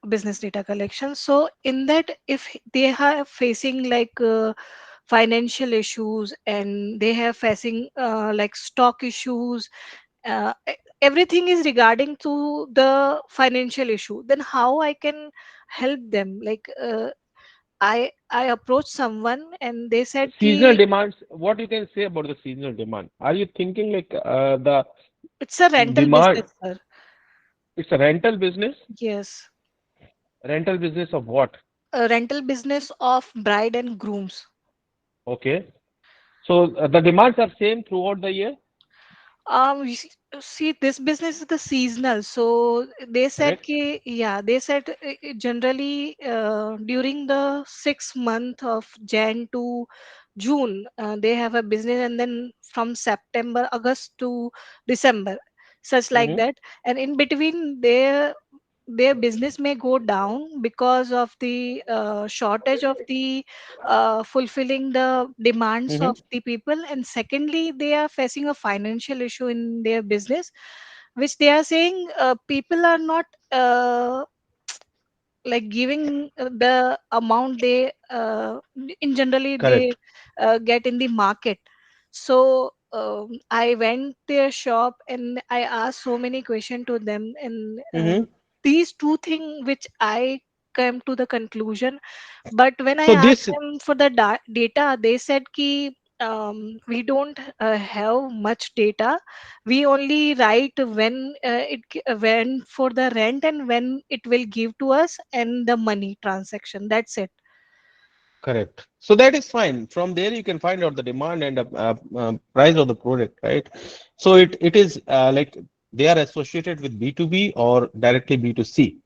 business data collection, so in that, if they are facing like financial issues and they have facing like stock issues, everything is regarding to the financial issue, then how I can help them? Like I approached someone and they said Seasonal ki demands, what you can say about the seasonal demand? Are you thinking like the it's a rental demand, business, sir. it's a rental business? Yes. Rental business of what? A rental business of bride and grooms. Okay. So the demands are same throughout the year, You see, this business is the seasonal. So they said, correct? ki, yeah, they said generally during the 6 month of Jan to June, they have a business, and then from September, August to December, such like Mm-hmm. that. And in between, their business may go down because of the shortage of the fulfilling the demands Mm-hmm. of the people, and secondly they are facing a financial issue in their business, which they are saying people are not like giving the amount they in generally they Correct. get in the market. So I went their shop and I asked so many questions to them, and Mm-hmm. these two things which I came to the conclusion. But when I So asked this, them for the data, they said ki we don't have much data. We only write when when for the rent and when it will give to us and the money transaction. That's it. correct. So that is fine. From there, you can find out the demand and price of the product, right? So it is like they are associated with B2B or directly B2C,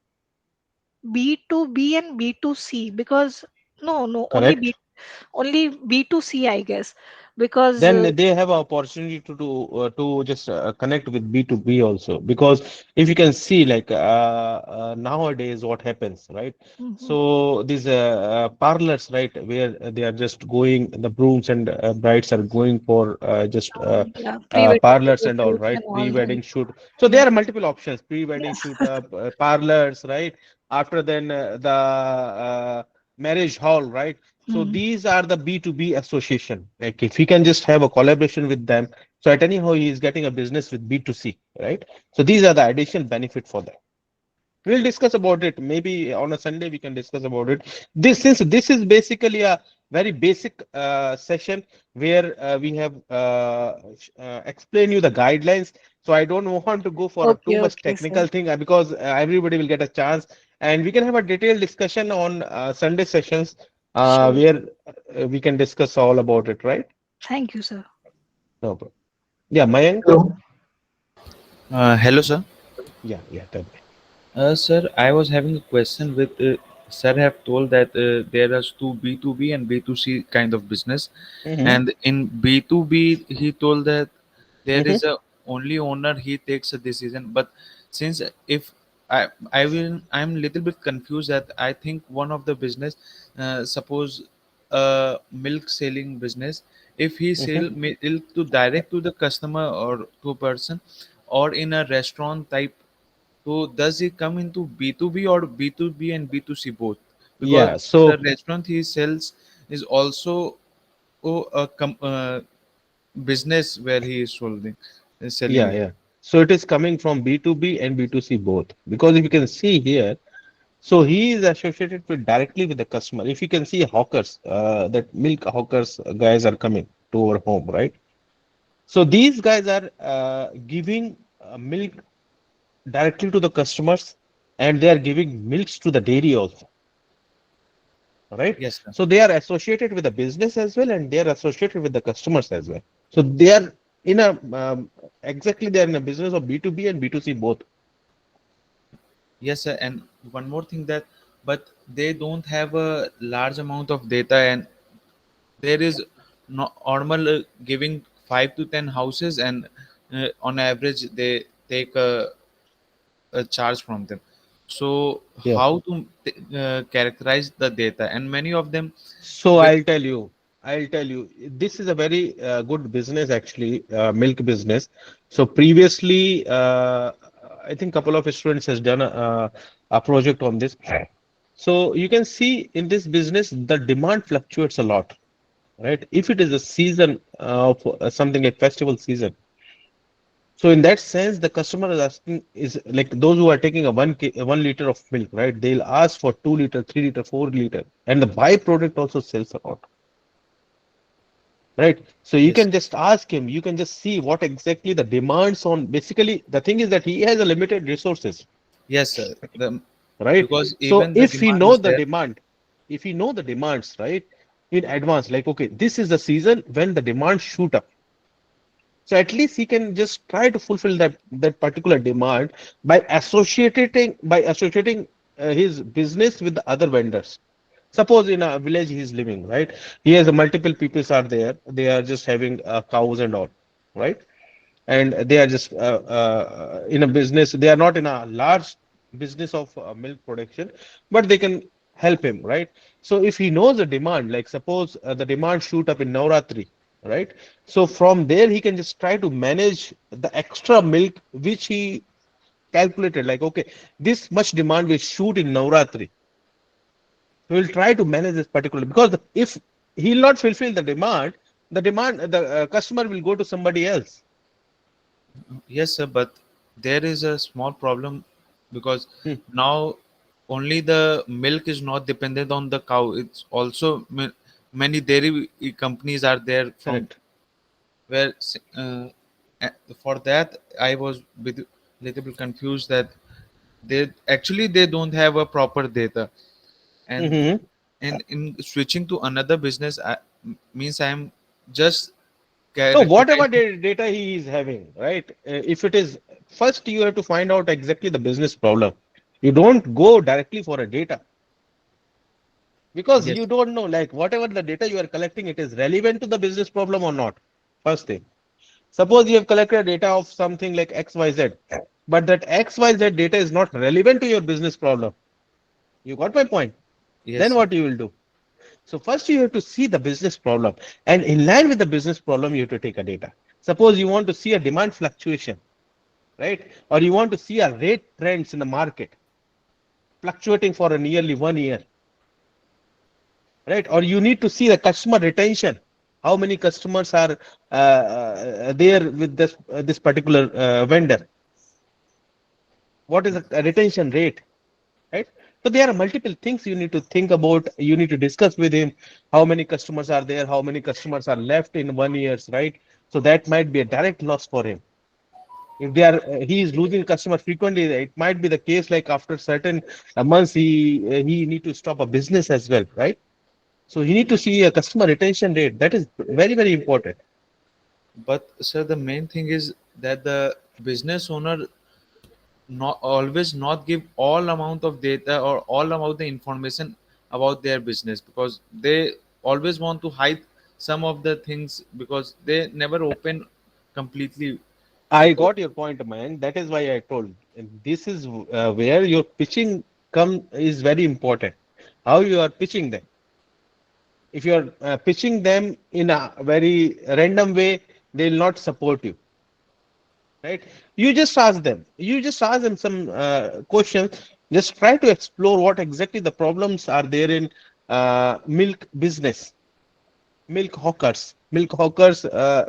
B2B and B2C, because no, only correct? B2C, I guess, because Then they have an opportunity to just connect with B2B also, because if you can see, like nowadays what happens, right? mhm. So these parlors, right, where they are just going, the brooms and brides are going for just Yeah, pre-wedding parlors photo and all, shoots right, and all, right? pre-wedding shoot. So Yeah, there are multiple options: pre-wedding shoot, yeah. parlors, right? After then the marriage hall, right? So Mm. these are the B2B association. Like if he can just have a collaboration with them, so at anyhow he is getting a business with B2C, right? So these are the additional benefit for them. We'll discuss about it. Maybe on a Sunday we can discuss about it. This, since this is basically a very basic session where we have explained you the guidelines. So I don't want to go for a too Okay, much okay, sir. technical thing because everybody will get a chance, and we can have a detailed discussion on Sunday sessions Sure. where we can discuss all about it, right? Thank you, sir. No problem. Yeah, Mayank. Hello. Hello, sir. Yeah, yeah, tell me. Sir, I was having a question with sir have told that there are two B2B and B2C kind of business, Mm-hmm. and in B2B he told that there Mm-hmm. is a only owner he takes a decision. But since if I'm little bit confused that I think one of the business, suppose a milk selling business, if he Mm-hmm. sell milk to direct to the customer or to a person, or in a restaurant type, so does it come into B2B or B2B and B2C both? Because Yeah, the so restaurant he sells is also a business where he is selling yeah, it. yeah. So it is coming from B2B and B2C both. Because if you can see here, so he is associated with directly with the customer. If you can see hawkers, that milk hawkers guys are coming to our home, right? So these guys are giving milk directly to the customers, and they are giving milks to the dairy also, right? Yes, sir. So they are associated with the business as well, and they are associated with the customers as well. So they are in a exactly they are in a business of B2B and B2C both. Yes, sir. And one more thing that, but they don't have a large amount of data, and there is no normal giving 5 to 10 houses, and on average they take a charge from them. So Yeah. how to characterize the data? And many of them So with I'll tell you, this is a very good business actually, milk business. So previously, I think couple of students has done a project on this. So you can see in this business, the demand fluctuates a lot, right? If it is a season of something like festival season, so in that sense, the customer is asking is like those who are taking a 1 liter of milk, right? They'll ask for 2 liter, 3 liter, 4 liter, and the byproduct also sells a lot, right? So you yes, can just ask him. You can just see what exactly the demands on. Basically, the thing is that he has a limited resources, yes, sir. right? Because So even the if he demand know is the there. demand, if he know the demands, right, in advance, like okay, this is the season when the demand shoot up. So at least he can just try to fulfill that particular demand by associating his business with the other vendors. Suppose in a village he is living, right? He has multiple peoples are there. They are just having cows and all, right? And they are just in a business. They are not in a large business of milk production, but they can help him, right? So if he knows the demand, like suppose the demand shoot up in Navratri, right? So from there he can just try to manage the extra milk which he calculated, like okay, this much demand will shoot in Navratri. He will try to manage this particular, because if he will not fulfill the customer will go to somebody else. Yes, sir. But there is a small problem because Hmm, now only the milk is not dependent on the cow. It's also many dairy companies are there from correct. where uh, for that I was bit little bit confused that they don't have a proper data. and Mhm. and in switching to another business means I'm just No, whatever characterizing. data he is having, right? If it is first you have to find out exactly the business problem. You don't go directly for a data because Yes. you don't know, like whatever the data you are collecting, it is relevant to the business problem or not. First thing, suppose you have collected data of something like XYZ, but that XYZ data is not relevant to your business problem. You got my point? Then Yes. what you will do? So first you have to see the business problem, and in line with the business problem, you have to take a data. Suppose you want to see a demand fluctuation, right? Or you want to see a rate trends in the market fluctuating for a nearly 1 year, right? Or you need to see the customer retention. How many customers are there with this particular vendor? What is the retention rate, right? So there are multiple things you need to think about. You need to discuss with him how many customers are there, how many customers are left in 1 years, right? So that might be a direct loss for him. If they are, he is losing customer frequently, it might be the case like after certain months he need to stop a business as well, right? So you need to see a customer retention rate. That is very, very important. But sir, the main thing is that the business owner not always not give all amount of data or all about the information about their business, because they always want to hide some of the things because they never open completely. I Because got your point, man. That is why I told. And this is where your pitching come is very important. How you are pitching them. If you are pitching them in a very random way, they will not support you, right? You just ask them some questions. Just try to explore what exactly the problems are there in milk business, milk hawkers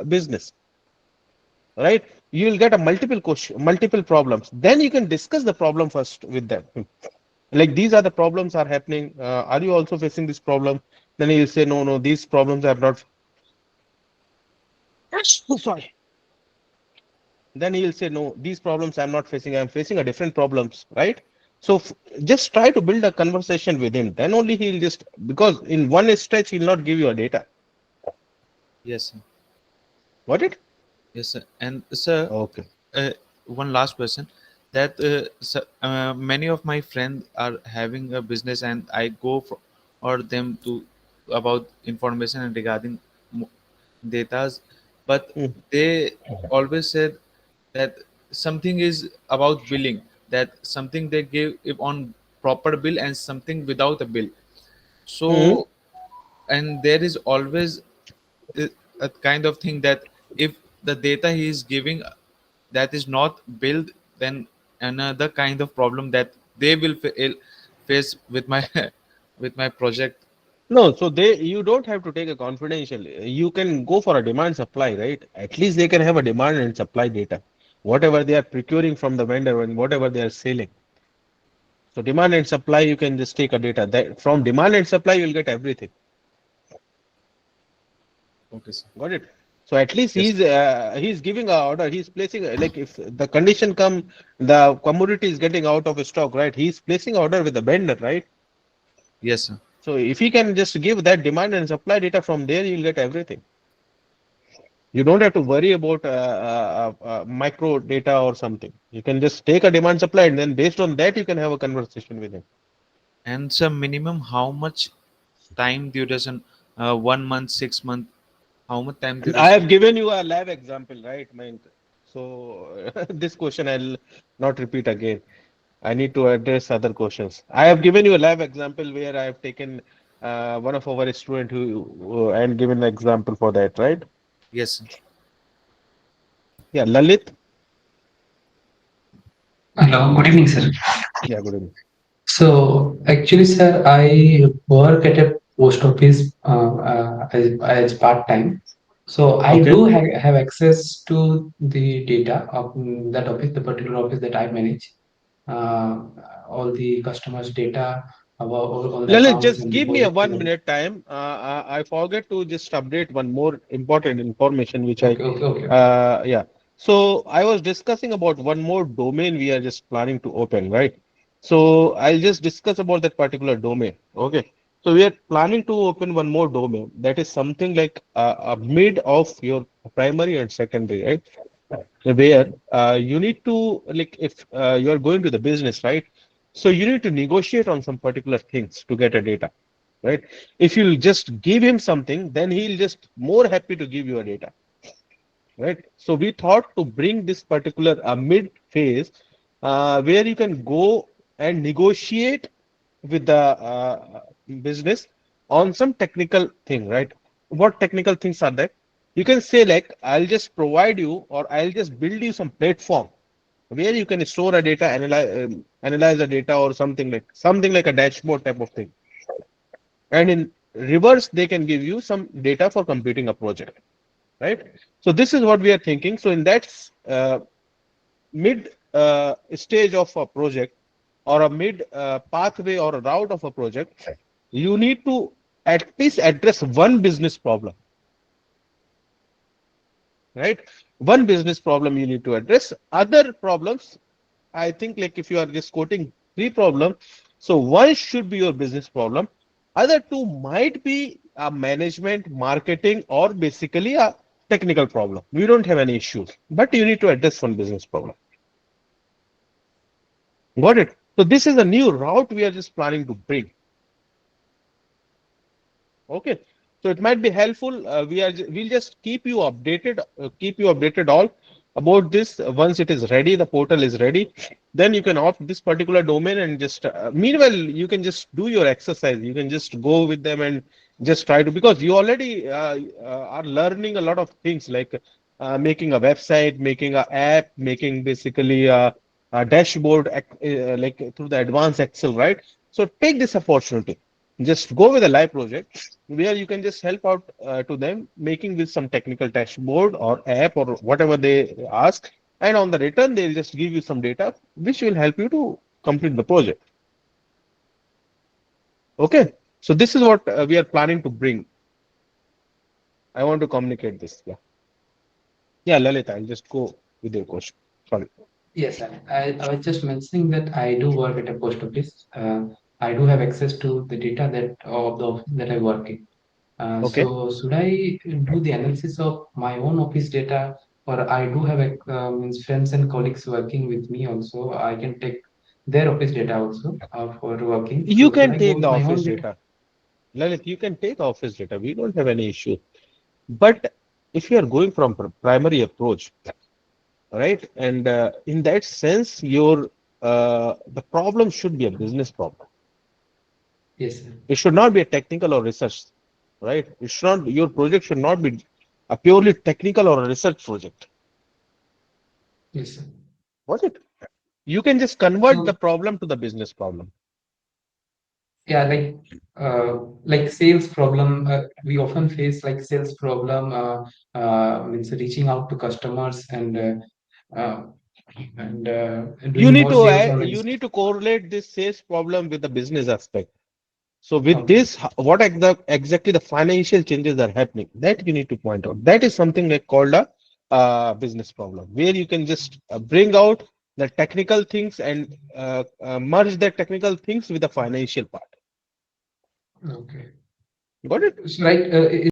business, right? You will get a multiple problems. Then you can discuss the problem first with them. Like these are the problems are happening. Are you also facing this problem? Then he'll say, no, no, these problems are not. Sorry. Then he'll say, no, these problems I'm not facing. I'm facing a different problems, right? So just try to build a conversation with him. Then only he'll just, because in one stretch he'll not give you a data. yes, sir. Got it? Yes, sir. And sir, Okay. one last question, that many of my friends are having a business and I go for or them to about information and regarding datas, but Mm. they always said that something is about billing, that something they give if on proper bill and something without a bill. Mm. So, and there is always a kind of thing that if the data he is giving that is not built, then another kind of problem that they will face with my with my project. No, so you don't have to take a confidential. You can go for a demand supply, right? At least they can have a demand and supply data, whatever they are procuring from the vendor and whatever they are selling. So demand and supply, you can just take a data. That from demand and supply, you'll get everything. Okay, sir. Got it? So at least Yes. he's giving a order. He's placing like if the condition come, the commodity is getting out of stock, right? He's placing order with the vendor, right? Yes, sir. So if he can just give that demand and supply data from there, you'll get everything. You don't have to worry about micro data or something. You can just take a demand supply and then based on that you can have a conversation with him. And sir, minimum how much time duration? 1 month, 6 month? How much time I duration? have given you a lab example, right, Mayank? So this question I'll not repeat again. I need to address other questions. I have given you a live example where I have taken one of our student who and given an example for that, right? Yes, sir. Yeah, Lalit. Hello, good evening, sir. Yeah, good evening. So, actually, sir, I work at a post office as part time. So, I Okay. do have access to the data of that office, the particular office that I manage. Uh, all the customers' data about all the Lalit, accounts just and give me a deposits and 1 minute time. I forget to just update one more important information which okay, okay, okay, okay. yeah. So I was discussing about one more domain we are just planning to open, right? So I'll just discuss about that particular domain. Okay. So we are planning to open one more domain that is something like a mid of your primary and secondary, right? where you need to, like, if you're going to the business, right? So you need to negotiate on some particular things to get a data, right? If you just give him something, then he'll just more happy to give you a data, right? So we thought to bring this particular mid phase where you can go and negotiate with the business on some technical thing, right? What technical things are there? You can say like, I'll just provide you, or I'll just build you some platform where you can store a data, analyze the data, or something like a dashboard type of thing. And in reverse, they can give you some data for computing a project, right? So this is what we are thinking. So in that mid stage of a project, or a mid pathway or a route of a project, you need to at least address one business problem, right? One business problem you need to address. Other problems, I think, like if you are just quoting three problems, so one should be your business problem. Other two might be a management, marketing, or basically a technical problem. We don't have any issues, but you need to address one business problem. Got it? So this is a new route we are just planning to bring. Okay, so it might be helpful. We'll just keep you updated all about this. Once it is ready, the portal is ready, then you can opt this particular domain and just meanwhile you can just do your exercise. You can just go with them and just try to, because you already are learning a lot of things, like making a website, making an app, making basically a dashboard, like through the advanced Excel, right? So take this opportunity, just go with a live project where you can just help out to them making with some technical dashboard or app or whatever they ask, and on the return they'll just give you some data which will help you to complete the project. Okay, so this is what we are planning to bring. I want to communicate this. Yeah, Lalit, I'll just go with your question. Sorry. Yes, sir. I was just mentioning that I do work at a post office. I do have access to the data that of the office that I work in. Okay, So should I do the analysis of my own office data, or I do have means friends and colleagues working with me also? I can take their office data also for working. you So should can I go take the with my office own data? data. Lalit, you can take office data. We don't have any issue. But if you are going from primary approach, right, and in that sense, your the problem should be a business problem. Yes, sir. It should not be a technical or research, right? It should not. Your project should not be a purely technical or a research project. Yes, sir. Was it? You can just convert the So problem to the business problem. yeah, like sales problem. We often face like sales problem. Means reaching out to customers uh, and You doing need more to sales on you Insta. need to correlate this sales problem with the business aspect. So with Okay. this, what exactly the financial changes are happening, that you need to point out. That is something like called a business problem, where you can just bring out the technical things and merge the technical things with the financial part. Okay. Got it? So, right.